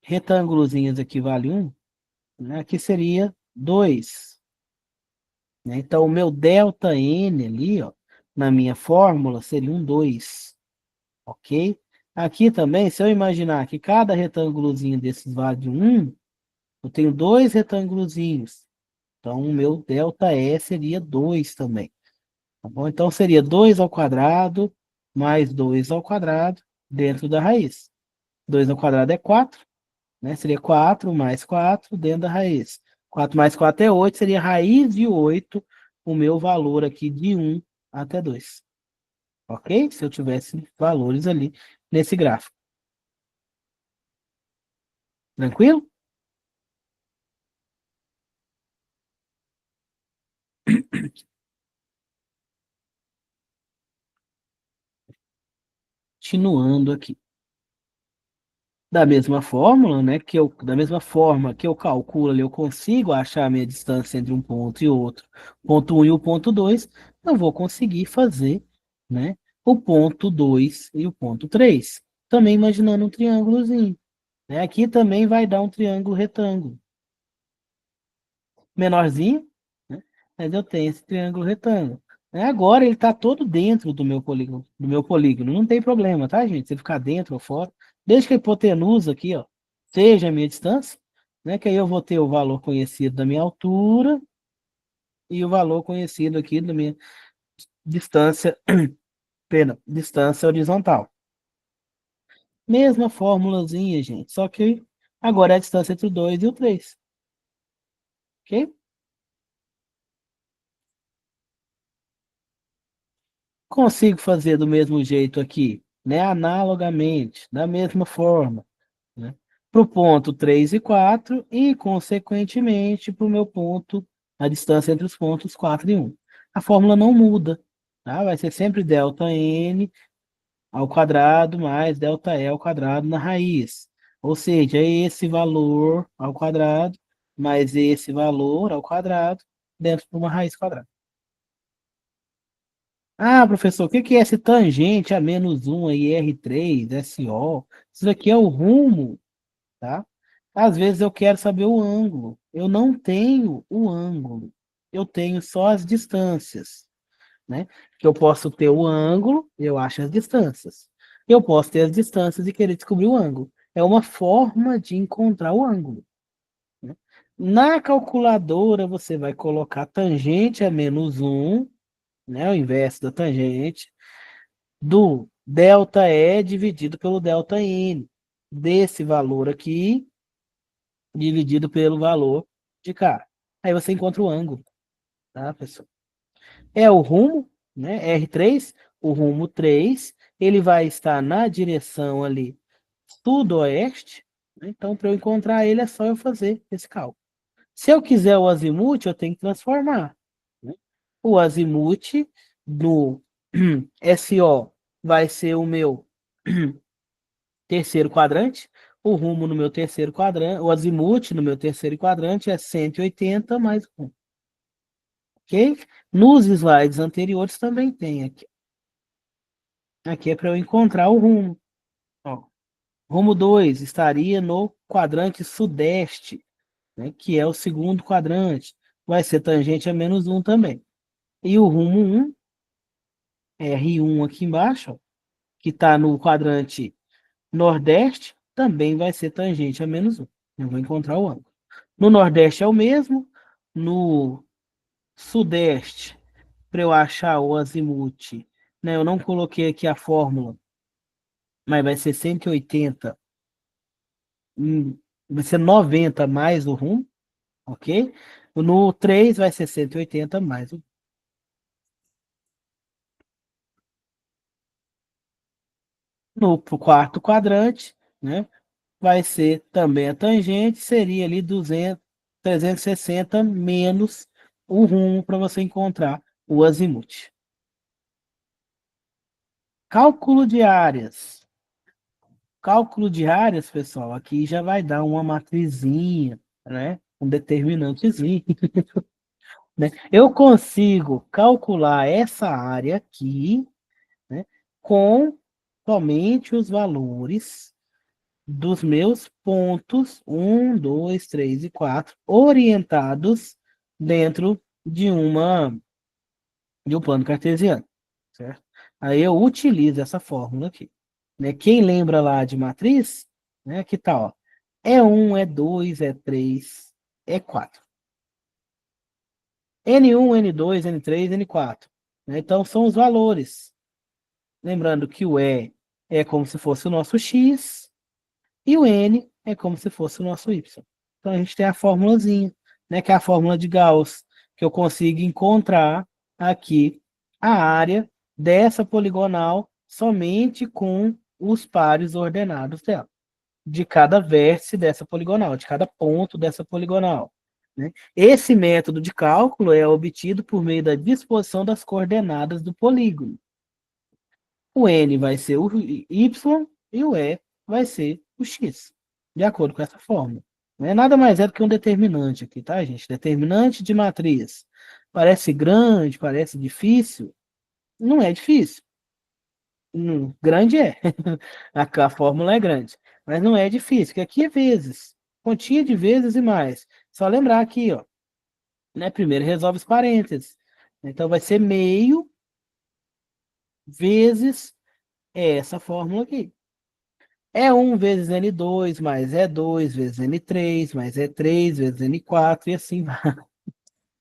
retângulozinho aqui vale 1, né? Aqui seria 2. Né? Então, o meu delta n ali, ó, na minha fórmula, seria um 2. Ok? Aqui também, se eu imaginar que cada retângulozinho desses vale 1, eu tenho dois retângulozinhos. Então, o meu delta E seria 2 também. Tá bom? Então, seria 2 ao quadrado mais 2 ao quadrado dentro da raiz. 2 ao quadrado é 4, né? Seria 4 mais 4 dentro da raiz. 4 mais 4 é 8, seria raiz de 8 o meu valor aqui de 1 até 2. Ok? Se eu tivesse valores ali nesse gráfico. Tranquilo? Continuando aqui. Da mesma fórmula, né, da mesma forma que eu calculo ali, eu consigo achar a minha distância entre um ponto e outro, ponto 1 e o ponto 2, eu vou conseguir fazer, né, o ponto 2 e o ponto 3. Também imaginando um triângulozinho, né? Aqui também vai dar um triângulo retângulo. Menorzinho, né? Mas eu tenho esse triângulo retângulo. Agora ele está todo dentro do meu polígono. Não tem problema, tá, gente? Se ficar dentro ou fora, desde que a hipotenusa aqui, ó, seja a minha distância, né? Que aí eu vou ter o valor conhecido da minha altura e o valor conhecido aqui da minha distância, perdão, distância horizontal. Mesma formulazinha, gente, só que agora é a distância entre o 2 e o 3, ok? Consigo fazer do mesmo jeito aqui, né? Analogamente, da mesma forma, né? Para o ponto 3 e 4 e, consequentemente, para o meu ponto, a distância entre os pontos 4 e 1. A fórmula não muda, tá? Vai ser sempre ΔN ao quadrado mais ΔE ao quadrado na raiz. Ou seja, é esse valor ao quadrado mais esse valor ao quadrado dentro de uma raiz quadrada. Ah, professor, o que que é esse tangente a menos 1 aí, R3, SO? Isso aqui é o rumo, tá? Às vezes eu quero saber o ângulo. Eu não tenho o ângulo. Eu tenho só as distâncias, né? Que eu posso ter o ângulo, eu acho as distâncias. Eu posso ter as distâncias e querer descobrir o ângulo. É uma forma de encontrar o ângulo, né? Na calculadora, você vai colocar tangente a menos 1, né? O inverso da tangente do ΔE dividido pelo ΔN, desse valor aqui, dividido pelo valor de cá. Aí você encontra o ângulo, tá, pessoal? É o rumo, né? R3, o rumo 3, ele vai estar na direção ali sudoeste, né? Então, para eu encontrar ele, é só eu fazer esse cálculo. Se eu quiser o azimuth, eu tenho que transformar, né? O azimuth do SO vai ser o meu terceiro quadrante, o rumo no meu terceiro quadrante, o azimuth no meu terceiro quadrante é 180 mais 1. Ok? Nos slides anteriores também tem aqui. Aqui é para eu encontrar o rumo. Ó, rumo 2 estaria no quadrante sudeste, né, que é o segundo quadrante. Vai ser tangente a menos 1 também. E o rumo 1, R1 aqui embaixo, ó, que está no quadrante nordeste, também vai ser tangente a menos 1. Eu vou encontrar o ângulo. No nordeste é o mesmo. No sudeste, para eu achar o azimuth, né, eu não coloquei aqui a fórmula, mas vai ser 180, vai ser 90 mais o rumo, ok? No 3 vai ser 180 mais o. No quarto quadrante, né, vai ser também a tangente, seria ali 360 menos o rumo para você encontrar o azimuth. Cálculo de áreas. Cálculo de áreas, pessoal, aqui já vai dar uma matrizinha, né? Um determinantezinho, né? Eu consigo calcular essa área aqui, né? Com somente os valores dos meus pontos 1, 2, 3 e 4 orientados dentro de um plano cartesiano, certo? Aí eu utilizo essa fórmula aqui, né? Quem lembra lá de matriz, né? Que tá, ó. É 1, é 2, é 3, é 4. N1, N2, N3, N4. Né? Então são os valores. Lembrando que o E é como se fosse o nosso X e o N é como se fosse o nosso Y. Então a gente tem a formulazinha, né? Que é a fórmula de Gauss, que eu consigo encontrar aqui a área dessa poligonal somente com os pares ordenados dela, de cada vértice dessa poligonal, de cada ponto dessa poligonal. Né? Esse método de cálculo é obtido por meio da disposição das coordenadas do polígono. O n vai ser o y e o e vai ser o x, de acordo com essa fórmula. Não é nada mais é do que um determinante aqui, tá, gente? Determinante de matriz. Parece grande, parece difícil. Não é difícil. Grande é. A fórmula é grande. Mas não é difícil, que aqui é vezes. Continha de vezes e mais. Só lembrar aqui, ó. Né? Primeiro resolve os parênteses. Então vai ser meio vezes essa fórmula aqui. É 1 vezes N2, mais E2 vezes N3, mais E3 vezes N4, e assim vai.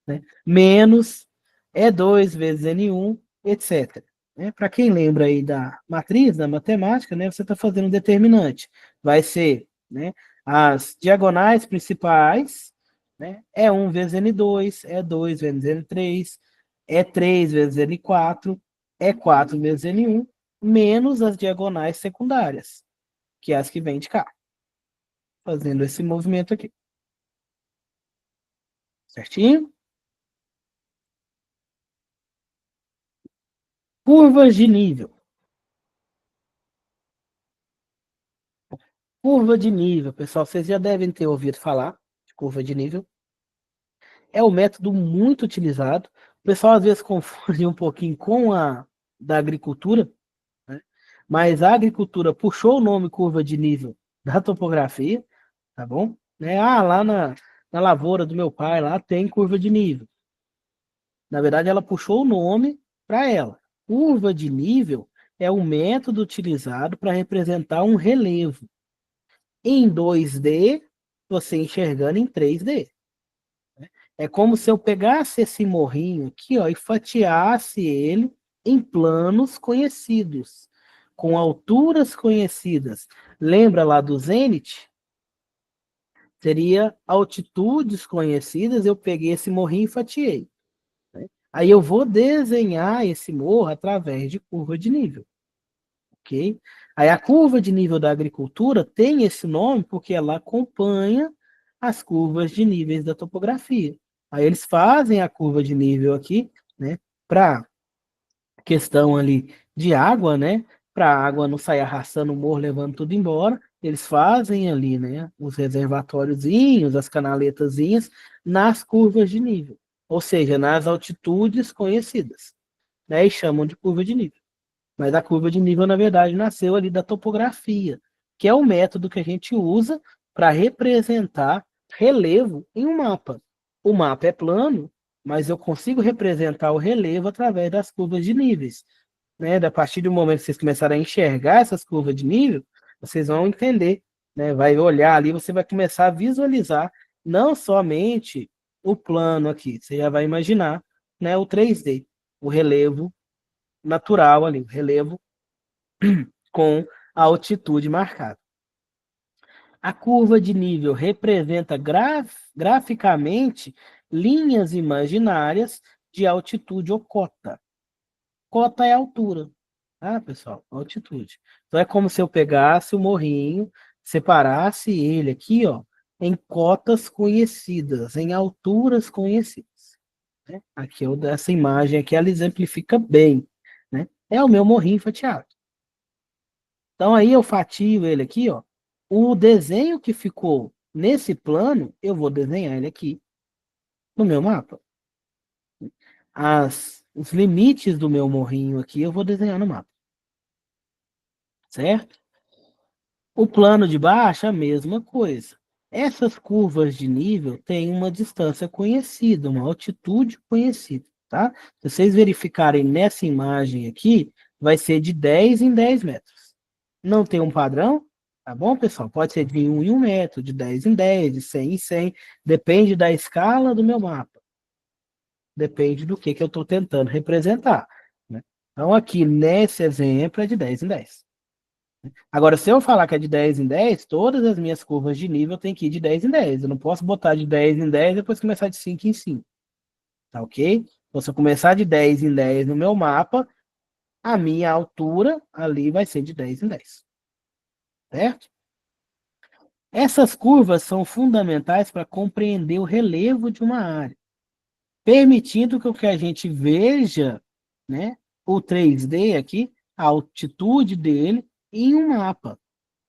Né? Menos E2 vezes N1, etc. Né? Para quem lembra aí da matriz, da matemática, né, você está fazendo um determinante. Vai ser, né, as diagonais principais, né, E1 vezes N2, E2 vezes N3, E3 vezes N4, E4 vezes N1, menos as diagonais secundárias, que é as que vêm de cá. Fazendo esse movimento aqui. Certinho? Curvas de nível. Curva de nível, pessoal, vocês já devem ter ouvido falar de curva de nível. É um método muito utilizado. O pessoal às vezes confunde um pouquinho com a da agricultura, né? Mas a agricultura puxou o nome curva de nível da topografia, tá bom? Né? Lá na lavoura do meu pai, lá tem curva de nível. Na verdade, ela puxou o nome para ela. Curva de nível é um método utilizado para representar um relevo em 2D, você enxergando em 3D. É como se eu pegasse esse morrinho aqui, ó, e fatiasse ele em planos conhecidos, com alturas conhecidas. Lembra lá do Zenit? Seria altitudes conhecidas, eu peguei esse morrinho e fatiei. Né? Aí eu vou desenhar esse morro através de curva de nível. Ok? Aí a curva de nível da agricultura tem esse nome porque ela acompanha as curvas de níveis da topografia. Aí eles fazem a curva de nível aqui, né, para questão ali de água, né, para a água não sair arrastando o morro, levando tudo embora. Eles fazem ali, né, os reservatóriozinhos, as canaletazinhas nas curvas de nível, ou seja, nas altitudes conhecidas, né, e chamam de curva de nível. Mas a curva de nível, na verdade, nasceu ali da topografia, que é o método que a gente usa para representar relevo em um mapa. O mapa é plano, mas eu consigo representar o relevo através das curvas de níveis. Né? A partir do momento que vocês começarem a enxergar essas curvas de nível, vocês vão entender, né? Vai olhar ali, você vai começar a visualizar não somente o plano aqui, você já vai imaginar, né, o 3D, o relevo natural ali, o relevo com a altitude marcada. A curva de nível representa graficamente linhas imaginárias de altitude ou cota. Cota é altura, tá, pessoal? Altitude. Então é como se eu pegasse o morrinho, separasse ele aqui, ó, em cotas conhecidas, em alturas conhecidas. Né? Aqui essa imagem aqui ela exemplifica bem, né? É o meu morrinho fatiado. Então aí eu fatio ele aqui, ó. O desenho que ficou nesse plano, eu vou desenhar ele aqui no meu mapa. Os limites do meu morrinho aqui eu vou desenhar no mapa. Certo? O plano de baixo, a mesma coisa. Essas curvas de nível têm uma distância conhecida, uma altitude conhecida, tá? Se vocês verificarem nessa imagem aqui, vai ser de 10 em 10 metros. Não tem um padrão, tá bom, pessoal? Pode ser de 1 em 1 metro, de 10 em 10, de 100 em 100, depende da escala do meu mapa. Depende do que eu estou tentando representar. Né? Então, aqui nesse exemplo é de 10 em 10. Agora, se eu falar que é de 10 em 10, todas as minhas curvas de nível têm que ir de 10 em 10. Eu não posso botar de 10 em 10 e depois começar de 5 em 5. Tá ok? Então, se eu começar de 10 em 10 no meu mapa, a minha altura ali vai ser de 10 em 10. certo? Essas curvas são fundamentais para compreender o relevo de uma área, permitindo que o que a gente veja, né, o 3D aqui, a altitude dele em um mapa,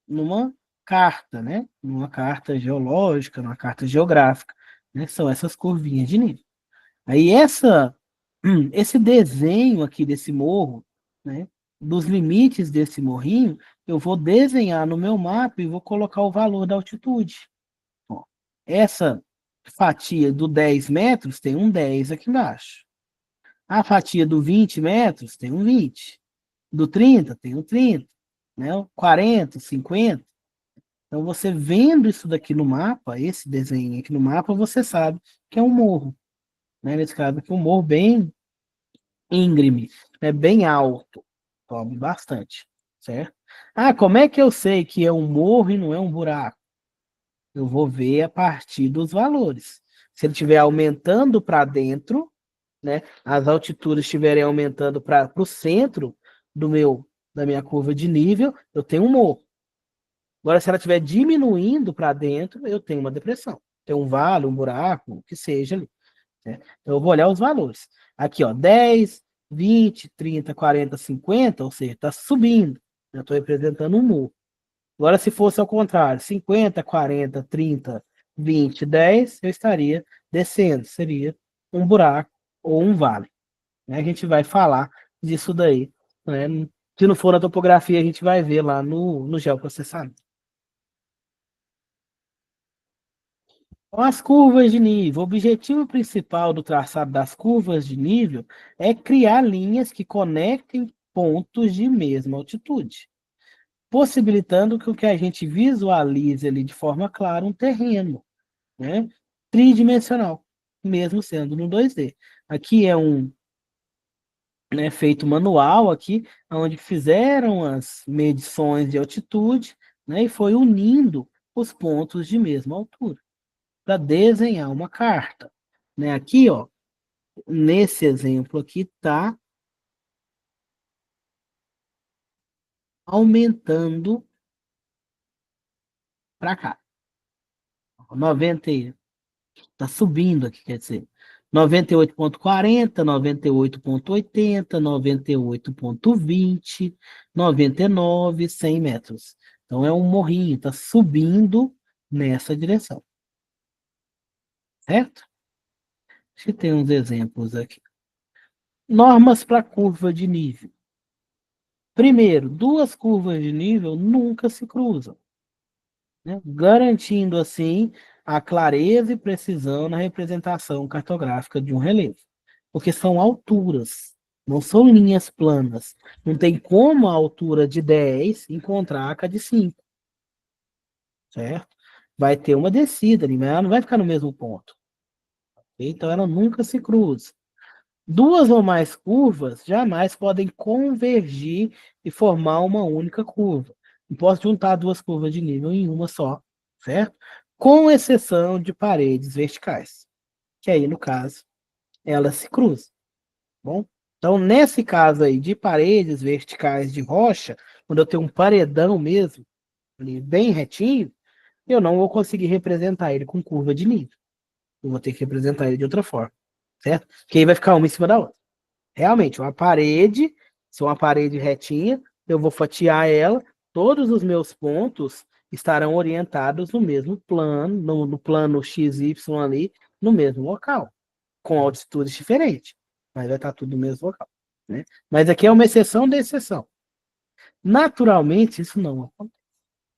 numa carta, né, numa carta geológica, numa carta geográfica, né, são essas curvinhas de nível. Aí esse desenho aqui desse morro, né, dos limites desse morrinho, eu vou desenhar no meu mapa e vou colocar o valor da altitude. Ó, essa fatia do 10 metros tem um 10 aqui embaixo. A fatia do 20 metros tem um 20. Do 30 tem um 30. Né? 40, 50. Então, você vendo isso daqui no mapa, esse desenho aqui no mapa, você sabe que é um morro. Né? Nesse caso aqui, um morro bem íngreme, né? Bem alto. Sobe bastante, certo? Ah, como é que eu sei que é um morro e não é um buraco? Eu vou ver a partir dos valores. Se ele estiver aumentando para dentro, né, as altitudes estiverem aumentando para o centro da minha curva de nível, eu tenho um morro. Agora, se ela estiver diminuindo para dentro, eu tenho uma depressão. Tem um vale, um buraco, o que seja ali. Né? Então, eu vou olhar os valores. Aqui, ó, 10, 20, 30, 40, 50, ou seja, está subindo. Eu estou representando um morro. Agora, se fosse ao contrário, 50, 40, 30, 20, 10, eu estaria descendo. Seria um buraco ou um vale. Né? A gente vai falar disso daí. Né? Se não for na topografia, a gente vai ver lá no geoprocessamento. Então, as curvas de nível. O objetivo principal do traçado das curvas de nível é criar linhas que conectem pontos de mesma altitude, possibilitando que o que a gente visualize ali de forma clara um terreno, né, tridimensional, mesmo sendo no 2D. Aqui é um, né, feito manual aqui, onde fizeram as medições de altitude, né, e foi unindo os pontos de mesma altura para desenhar uma carta. Né? Aqui, ó, nesse exemplo aqui, está aumentando para cá. 90, está subindo aqui, quer dizer, 98,40, 98,80, 98,20, 99, 100 metros. Então é um morrinho, está subindo nessa direção. Certo? Deixa eu ter uns exemplos aqui. Normas para curva de nível. Primeiro, duas curvas de nível nunca se cruzam, né? Garantindo assim a clareza e precisão na representação cartográfica de um relevo, porque são alturas, não são linhas planas. Não tem como a altura de 10 encontrar com a de 5, certo? Vai ter uma descida ali, mas ela não vai ficar no mesmo ponto. Então ela nunca se cruza. Duas ou mais curvas jamais podem convergir e formar uma única curva. Não posso juntar duas curvas de nível em uma só, certo? Com exceção de paredes verticais, que aí, no caso, elas se cruzam. Bom? Então, nesse caso aí de paredes verticais de rocha, quando eu tenho um paredão mesmo, ali bem retinho, eu não vou conseguir representar ele com curva de nível. Eu vou ter que representar ele de outra forma, certo? Que aí vai ficar uma em cima da outra. Realmente, uma parede, se uma parede retinha, eu vou fatiar ela, todos os meus pontos estarão orientados no mesmo plano, no plano XY ali, no mesmo local, com altitudes diferentes, mas vai estar tudo no mesmo local. Né? Mas aqui é uma exceção da exceção. Naturalmente, isso não acontece.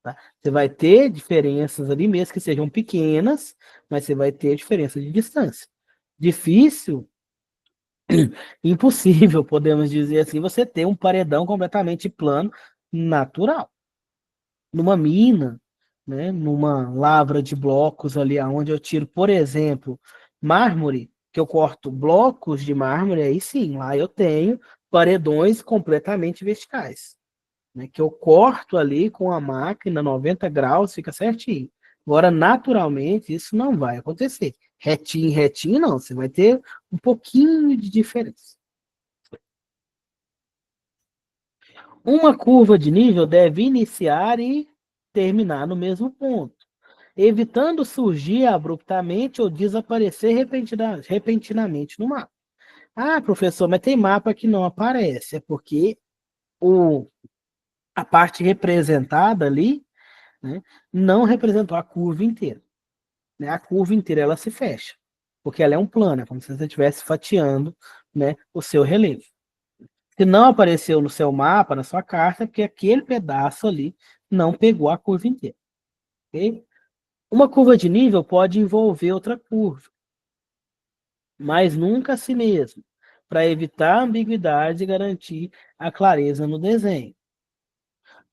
Tá? Você vai ter diferenças ali, mesmo que sejam pequenas, mas você vai ter diferença de distância. Difícil, impossível, podemos dizer assim, você ter um paredão completamente plano natural. Numa mina, né, numa lavra de blocos ali, onde eu tiro, por exemplo, mármore, que eu corto blocos de mármore, aí sim, lá eu tenho paredões completamente verticais, né, que eu corto ali com a máquina 90 graus, fica certinho. Agora, naturalmente, isso não vai acontecer. Retinho, retinho, não. Você vai ter um pouquinho de diferença. Uma curva de nível deve iniciar e terminar no mesmo ponto, evitando surgir abruptamente ou desaparecer repentinamente no mapa. Ah, professor, mas tem mapa que não aparece. É porque a parte representada ali, né, não representou a curva inteira. Né? A curva inteira ela se fecha, porque ela é um plano, é como se você estivesse fatiando, né, o seu relevo. Se não apareceu no seu mapa, na sua carta, é porque aquele pedaço ali não pegou a curva inteira. Okay? Uma curva de nível pode envolver outra curva, mas nunca a si mesmo, para evitar a ambiguidade e garantir a clareza no desenho.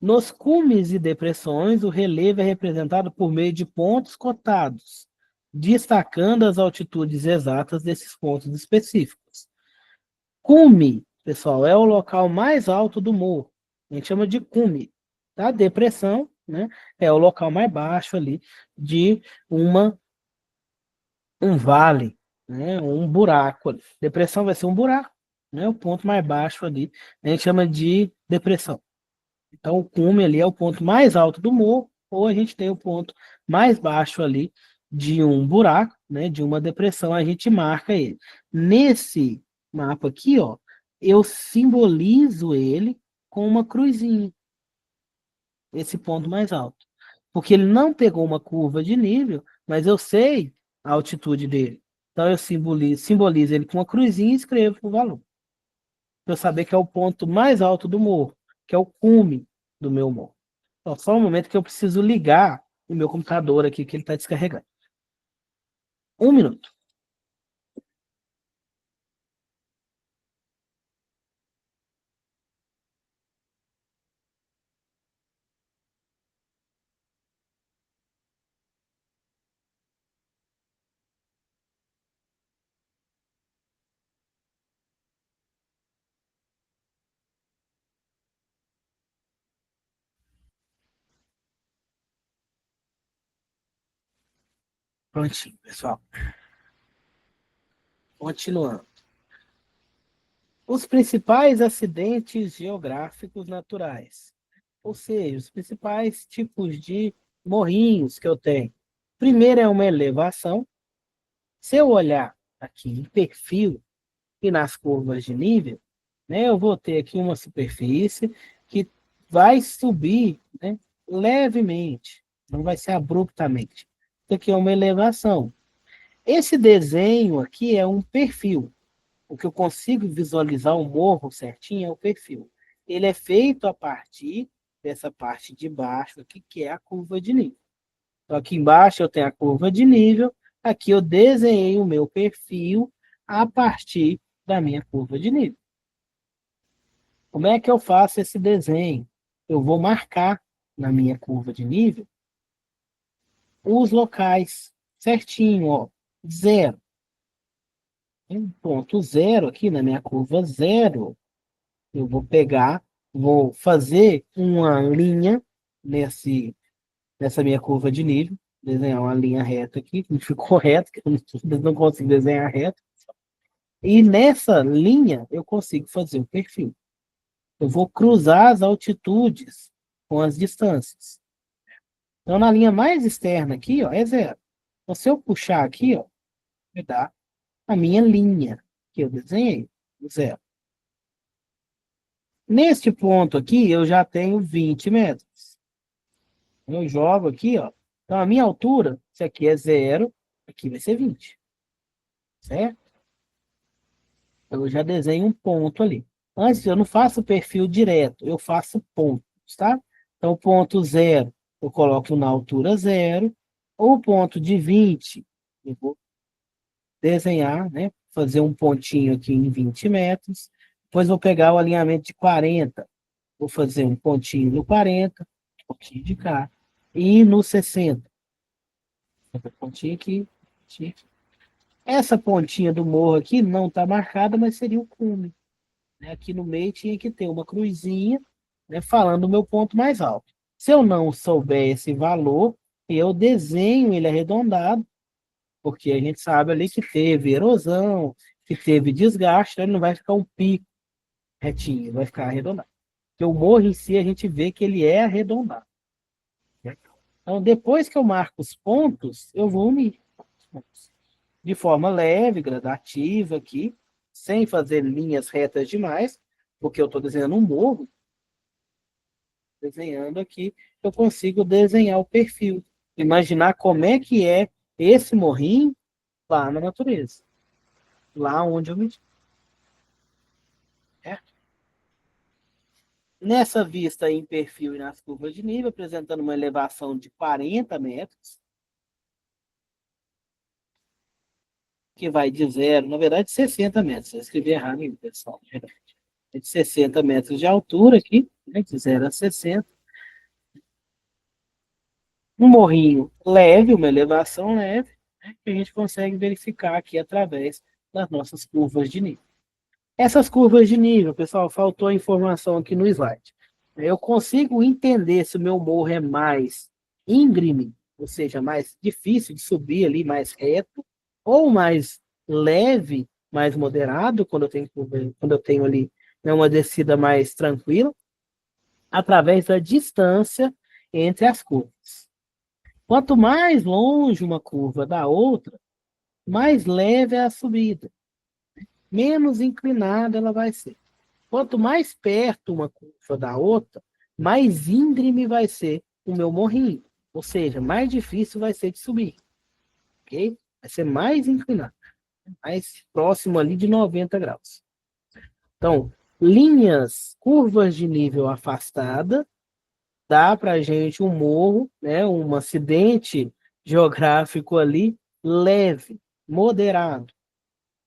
Nos cumes e depressões, o relevo é representado por meio de pontos cotados, destacando as altitudes exatas desses pontos específicos. Cume, pessoal, é o local mais alto do morro. A gente chama de cume. Tá? Depressão, né, é o local mais baixo ali de um vale, né, um buraco. Depressão vai ser um buraco, né, o ponto mais baixo ali. A gente chama de depressão. Então, o cume ali é o ponto mais alto do morro, ou a gente tem o ponto mais baixo ali de um buraco, né, de uma depressão, a gente marca ele. Nesse mapa aqui, ó, eu simbolizo ele com uma cruzinha, esse ponto mais alto. Porque ele não pegou uma curva de nível, mas eu sei a altitude dele. Então, eu simbolizo ele com uma cruzinha e escrevo o valor. Para eu saber que é o ponto mais alto do morro, que é o cume do meu morro. Só um momento que eu preciso ligar o meu computador aqui, que ele está descarregando. 1 minuto. Prontinho, pessoal. Continuando. Os principais acidentes geográficos naturais. Ou seja, os principais tipos de morrinhos que eu tenho. Primeiro é uma elevação. Se eu olhar aqui em perfil e nas curvas de nível, né, eu vou ter aqui uma superfície que vai subir, né, levemente, não vai ser abruptamente. Isso aqui é uma elevação. Esse desenho aqui é um perfil. O que eu consigo visualizar o morro certinho é o perfil. Ele é feito a partir dessa parte de baixo aqui, que é a curva de nível. Então, aqui embaixo eu tenho a curva de nível, aqui eu desenhei o meu perfil a partir da minha curva de nível. Como é que eu faço esse desenho? Eu vou marcar na minha curva de nível os locais certinho, ó, 0. Tem ponto 0 aqui na minha curva 0. Eu vou pegar, vou fazer uma linha nessa minha curva de nível, desenhar uma linha reta aqui, que não ficou reto, que eu não consigo desenhar reto. E nessa linha eu consigo fazer o perfil. Eu vou cruzar as altitudes com as distâncias. Então, na linha mais externa aqui, ó, é 0. Então, se eu puxar aqui, ó, vai dar a minha linha que eu desenhei, 0. Neste ponto aqui, eu já tenho 20 metros. Eu jogo aqui, ó. Então, a minha altura, se aqui é 0, aqui vai ser 20. Certo? Eu já desenho um ponto ali. Antes, eu não faço perfil direto, eu faço pontos, tá? Então, o ponto 0, eu coloco na altura 0. O ponto de 20, eu vou desenhar, né? Fazer um pontinho aqui em 20 metros. Depois vou pegar o alinhamento de 40. Vou fazer um pontinho no 40, um pontinho de cá. E no 60. Pontinho aqui, pontinho aqui. Essa pontinha do morro aqui não está marcada, mas seria o cume. Né? Aqui no meio tinha que ter uma cruzinha, né, falando o meu ponto mais alto. Se eu não souber esse valor, eu desenho ele arredondado, porque a gente sabe ali que teve erosão, que teve desgaste, então ele não vai ficar um pico retinho, vai ficar arredondado. Porque o morro em si a gente vê que ele é arredondado. Né? Então, depois que eu marco os pontos, eu vou unir os pontos. De forma leve, gradativa aqui, sem fazer linhas retas demais, porque eu estou desenhando um morro. Desenhando aqui, eu consigo desenhar o perfil. Imaginar como é que é esse morrinho lá na natureza. Lá onde eu me... Certo? Nessa vista em perfil e nas curvas de nível, apresentando uma elevação de 40 metros, que vai de zero, na verdade, 60 metros. Eu escrevi errado, hein, pessoal? É de 60 metros de altura aqui, né, de 0 a 60. Um morrinho leve, uma elevação leve, né, que a gente consegue verificar aqui através das nossas curvas de nível. Essas curvas de nível, pessoal, faltou a informação aqui no slide. Eu consigo entender se o meu morro é mais íngreme, ou seja, mais difícil de subir ali, mais reto, ou mais leve, mais moderado, quando eu tenho ali, né, uma descida mais tranquila, através da distância entre as curvas. Quanto mais longe uma curva da outra, mais leve é a subida, menos inclinada ela vai ser. Quanto mais perto uma curva da outra, mais íngreme vai ser o meu morrinho. Ou seja, mais difícil vai ser de subir. Ok? Vai ser mais inclinado. Mais próximo ali de 90 graus. Então, linhas, curvas de nível afastada, dá para a gente um morro, né, um acidente geográfico ali leve, moderado.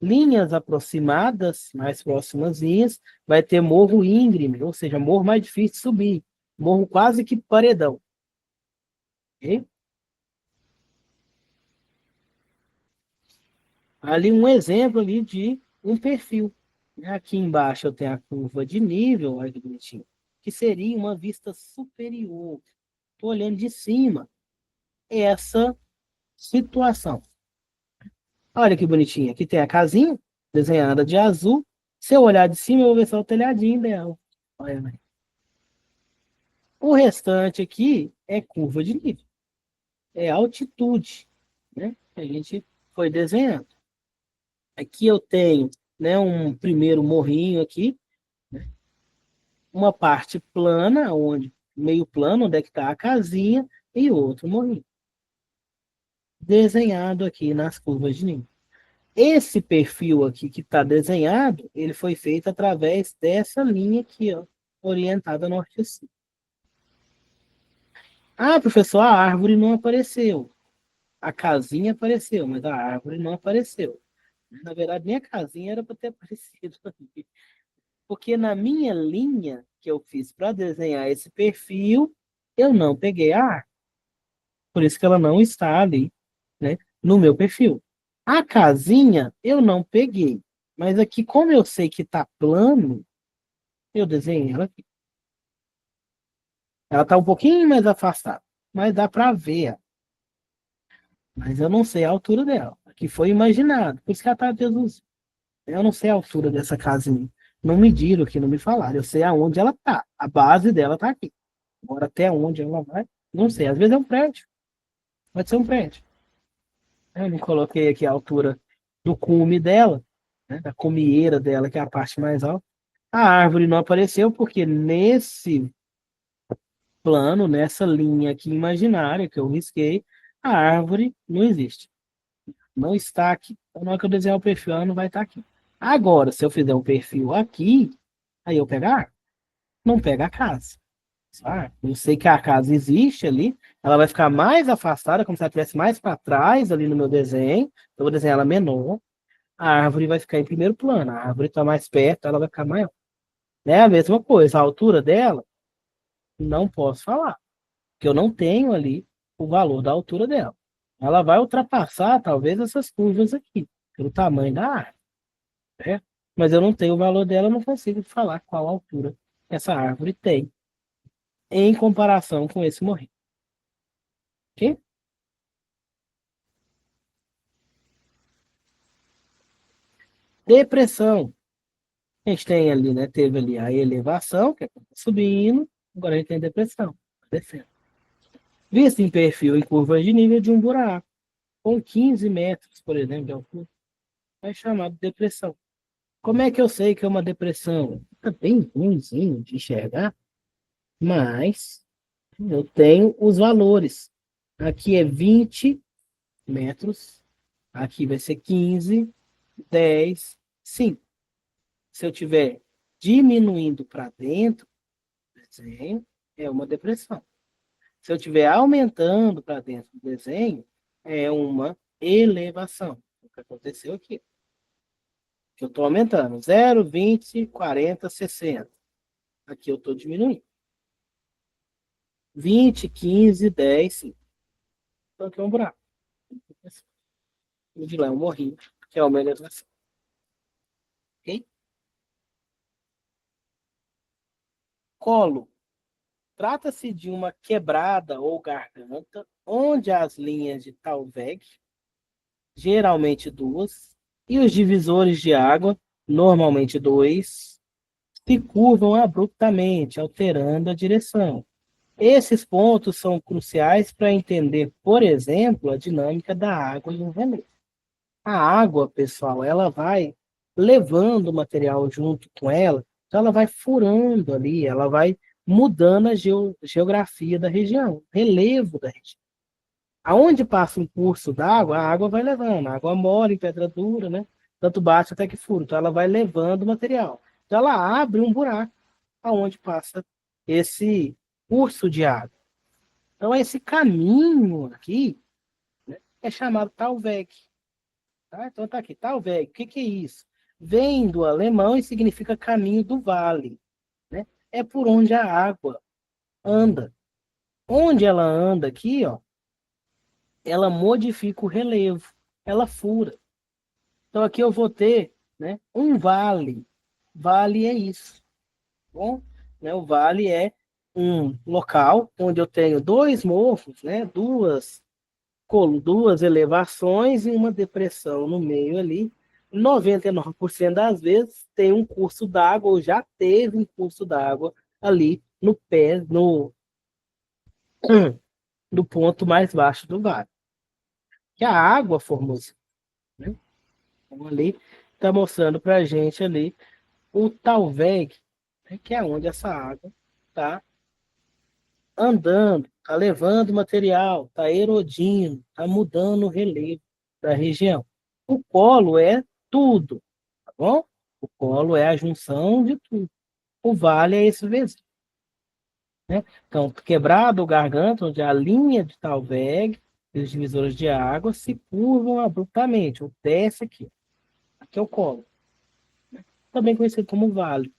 Linhas aproximadas, mais próximas linhas, vai ter morro íngreme, ou seja, morro mais difícil de subir, morro quase que paredão. Okay? Ali um exemplo ali de um perfil. Aqui embaixo eu tenho a curva de nível, olha que bonitinho, que seria uma vista superior. Estou olhando de cima essa situação. Olha que bonitinho. Aqui tem a casinha desenhada de azul. Se eu olhar de cima, eu vou ver só o telhadinho dela. Olha, né? O restante aqui é curva de nível. É altitude, né? Que a gente foi desenhando. Aqui eu tenho, né, um primeiro morrinho aqui, né? Uma parte plana, onde meio plano, onde é que está a casinha, e outro morrinho. Desenhado aqui nas curvas de nível. Esse perfil aqui que está desenhado, ele foi feito através dessa linha aqui, ó, orientada norte a sul. Ah, professor, a árvore não apareceu. A casinha apareceu, mas a árvore não apareceu. Na verdade, nem a casinha era para ter aparecido ali. Porque na minha linha que eu fiz para desenhar esse perfil, eu não peguei a árvore. Por isso que ela não está ali, né, no meu perfil. A casinha eu não peguei. Mas aqui, como eu sei que está plano, eu desenhei ela aqui. Ela está um pouquinho mais afastada, mas dá para ver. Mas eu não sei a altura dela. Aqui foi imaginado. Por isso que ela está deduzida. Eu não sei a altura dessa casinha. Não mediram aqui, não me falaram. Eu sei aonde ela está. A base dela está aqui. Agora, até onde ela vai, não sei. Às vezes é um prédio. Pode ser um prédio. Eu não coloquei aqui a altura do cume dela, né, da cumieira dela, que é a parte mais alta. A árvore não apareceu porque nesse plano, nessa linha aqui imaginária que eu risquei, a árvore não existe. Não está aqui. Então, na hora que eu desenhar o perfil, ela não vai estar aqui. Agora, se eu fizer um perfil aqui, aí eu pego a árvore. Não pega a casa. Eu sei que a casa existe ali, ela vai ficar mais afastada, como se ela estivesse mais para trás ali no meu desenho. Eu vou desenhar ela menor. A árvore vai ficar em primeiro plano. A árvore está mais perto, ela vai ficar maior. É a mesma coisa. A altura dela, não posso falar, porque eu não tenho ali o valor da altura dela. Ela vai ultrapassar, talvez, essas curvas aqui, pelo tamanho da árvore. Né? Mas eu não tenho o valor dela, eu não consigo falar qual altura essa árvore tem em comparação com esse morrinho. Ok? Depressão. A gente tem ali, né? Teve ali a elevação, que é subindo, agora a gente tem depressão, descendo. visto em perfil em curva de nível de um buraco, com 15 metros, por exemplo, de altura, é chamado depressão. Como é que eu sei que é uma depressão? Está bem ruimzinho de enxergar, mas eu tenho os valores. Aqui é 20 metros, aqui vai ser 15, 10, 5. Se eu estiver diminuindo para dentro, desenho, é uma depressão. Se eu estiver aumentando para dentro do desenho, é uma elevação. O que aconteceu aqui? Que eu estou aumentando. 0, 20, 40, 60. Aqui eu estou diminuindo. 20, 15, 10, 5. Então aqui é um buraco. O de lá é um morrinho, que é uma elevação. Ok? Colo. Trata-se de uma quebrada ou garganta, onde as linhas de Talveg, geralmente duas, e os divisores de água, normalmente dois, se curvam abruptamente, alterando a direção. Esses pontos são cruciais para entender, por exemplo, a dinâmica da água em um relevo. A água, pessoal, ela vai levando o material junto com ela, então ela vai furando ali, ela vai mudando a geografia da região, relevo da região. Aonde passa um curso d'água, a água vai levando, a água mora em pedra dura, né? Tanto bate até que fura, então ela vai levando o material. Então ela abre um buraco aonde passa esse curso de água. Então esse caminho aqui, né, é chamado Talweg. Tá? Então tá aqui, Talweg. O que que é isso? Vem do alemão e significa caminho do vale, né? É por onde a água anda. Onde ela anda aqui, ó, ela modifica o relevo, ela fura. Então aqui eu vou ter, né, um vale. Vale é isso, tá bom? Né, o vale é um local onde eu tenho dois morros, né, duas elevações e uma depressão no meio ali. 99% das vezes tem um curso d'água, ou já teve um curso d'água ali no pé, no ponto mais baixo do vale. Que a água formou, né? Então, ali está mostrando para a gente ali o Talweg, né, que é onde essa água está andando, está levando material, está erodindo, está mudando o relevo da região. O colo é tudo, tá bom? O colo é a junção de tudo. O vale é esse vesículo, né? Então, quebrado o garganta, onde a linha de Talweg e os divisores de água se curvam abruptamente, ou desce aqui. Aqui é o colo, também conhecido como vale,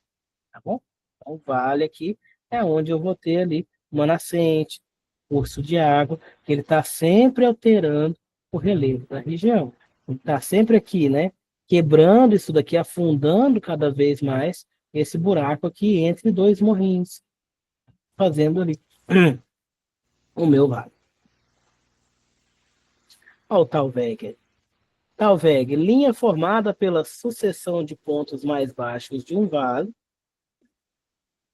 tá bom? Então, o vale aqui é onde eu vou ter ali uma nascente, curso de água, que ele está sempre alterando o relevo da região. Ele está sempre aqui, né? Quebrando isso daqui, afundando cada vez mais esse buraco aqui entre dois morrinhos, fazendo ali o meu vale. Olha o Talweg. Talweg, linha formada pela sucessão de pontos mais baixos de um vale.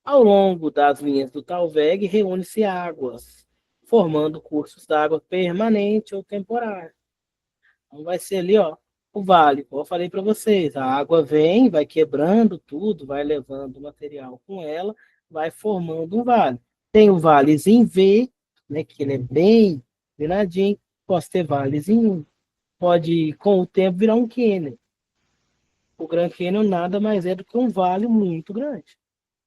Ao longo das linhas do Talweg, reúne-se águas, formando cursos d'água permanente ou temporário. Então vai ser ali, ó, o vale, como eu falei para vocês, a água vem, vai quebrando tudo, vai levando o material com ela, vai formando um vale. Tem o vales em V, né, que ele é bem viradinho, posso ter vales em U. Pode, com o tempo, virar um cânion. O Grand Canyon nada mais é do que um vale muito grande.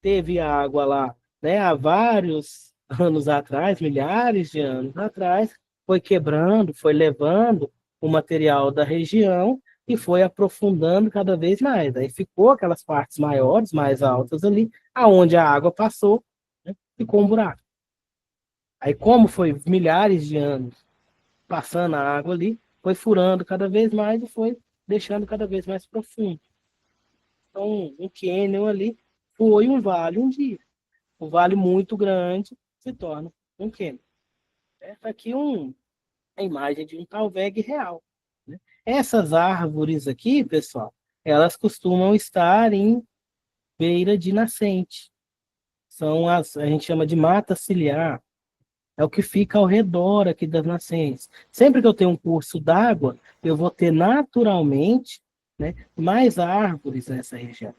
Teve água lá, né, há vários anos atrás, milhares de anos atrás, foi quebrando, foi levando o material da região e foi aprofundando cada vez mais. Aí ficou aquelas partes maiores, mais altas ali, aonde a água passou, né, ficou um buraco. Aí, como foi milhares de anos passando a água ali, foi furando cada vez mais e foi deixando cada vez mais profundo. Então, um cânion ali foi um vale um dia. Um vale muito grande se torna um cânion. Essa aqui é a imagem de um Talweg real, né? Essas árvores aqui, pessoal, elas costumam estar em beira de nascente. São a gente chama de mata ciliar. é o que fica ao redor aqui das nascentes. Sempre que eu tenho um curso d'água, eu vou ter naturalmente, né, mais árvores nessa região.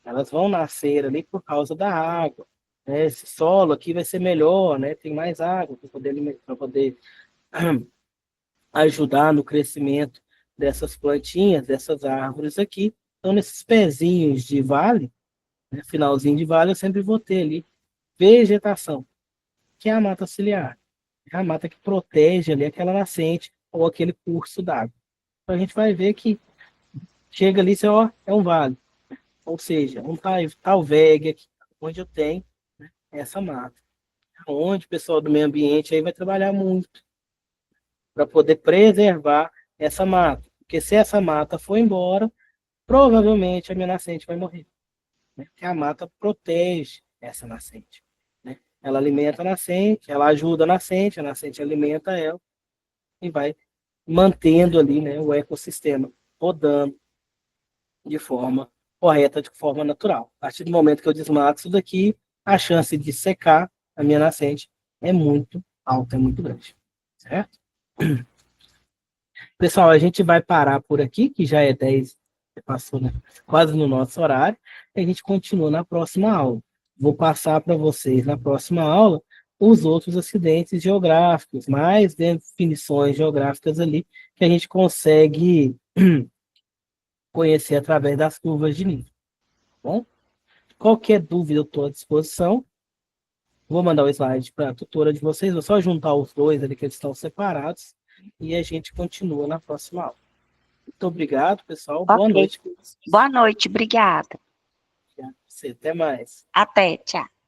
Elas vão nascer ali por causa da água, né? Esse solo aqui vai ser melhor, né? Tem mais água para poder ajudar no crescimento dessas plantinhas, dessas árvores aqui. Então, nesses pezinhos de vale, né, finalzinho de vale, eu sempre vou ter ali vegetação, que é a mata ciliar. É a mata que protege ali aquela nascente ou aquele curso d'água. Então, a gente vai ver que chega ali, ó, é um vale. Ou seja, um tal VEG aqui, onde eu tenho, né, essa mata. Onde o pessoal do meio ambiente aí vai trabalhar muito para poder preservar essa mata. Porque se essa mata for embora, provavelmente a minha nascente vai morrer. Né? Porque a mata protege essa nascente. Né? Ela alimenta a nascente, a nascente alimenta ela e vai mantendo ali, né, o ecossistema rodando de forma correta, de forma natural. A partir do momento que eu desmato isso daqui, a chance de secar a minha nascente é muito alta, é muito grande. Certo? Pessoal, a gente vai parar por aqui, que já é 10, passou, né, quase no nosso horário, e a gente continua na próxima aula. Vou passar para vocês na próxima aula os outros acidentes geográficos, mais definições geográficas ali que a gente consegue conhecer através das curvas de nível. Tá bom? Qualquer dúvida eu estou à disposição. Vou mandar o slide para a tutora de vocês, vou só juntar os dois ali que eles estão separados e a gente continua na próxima aula. Muito obrigado, pessoal. Boa Ok. noite. Boa noite, obrigada. Até mais. Até, tchau.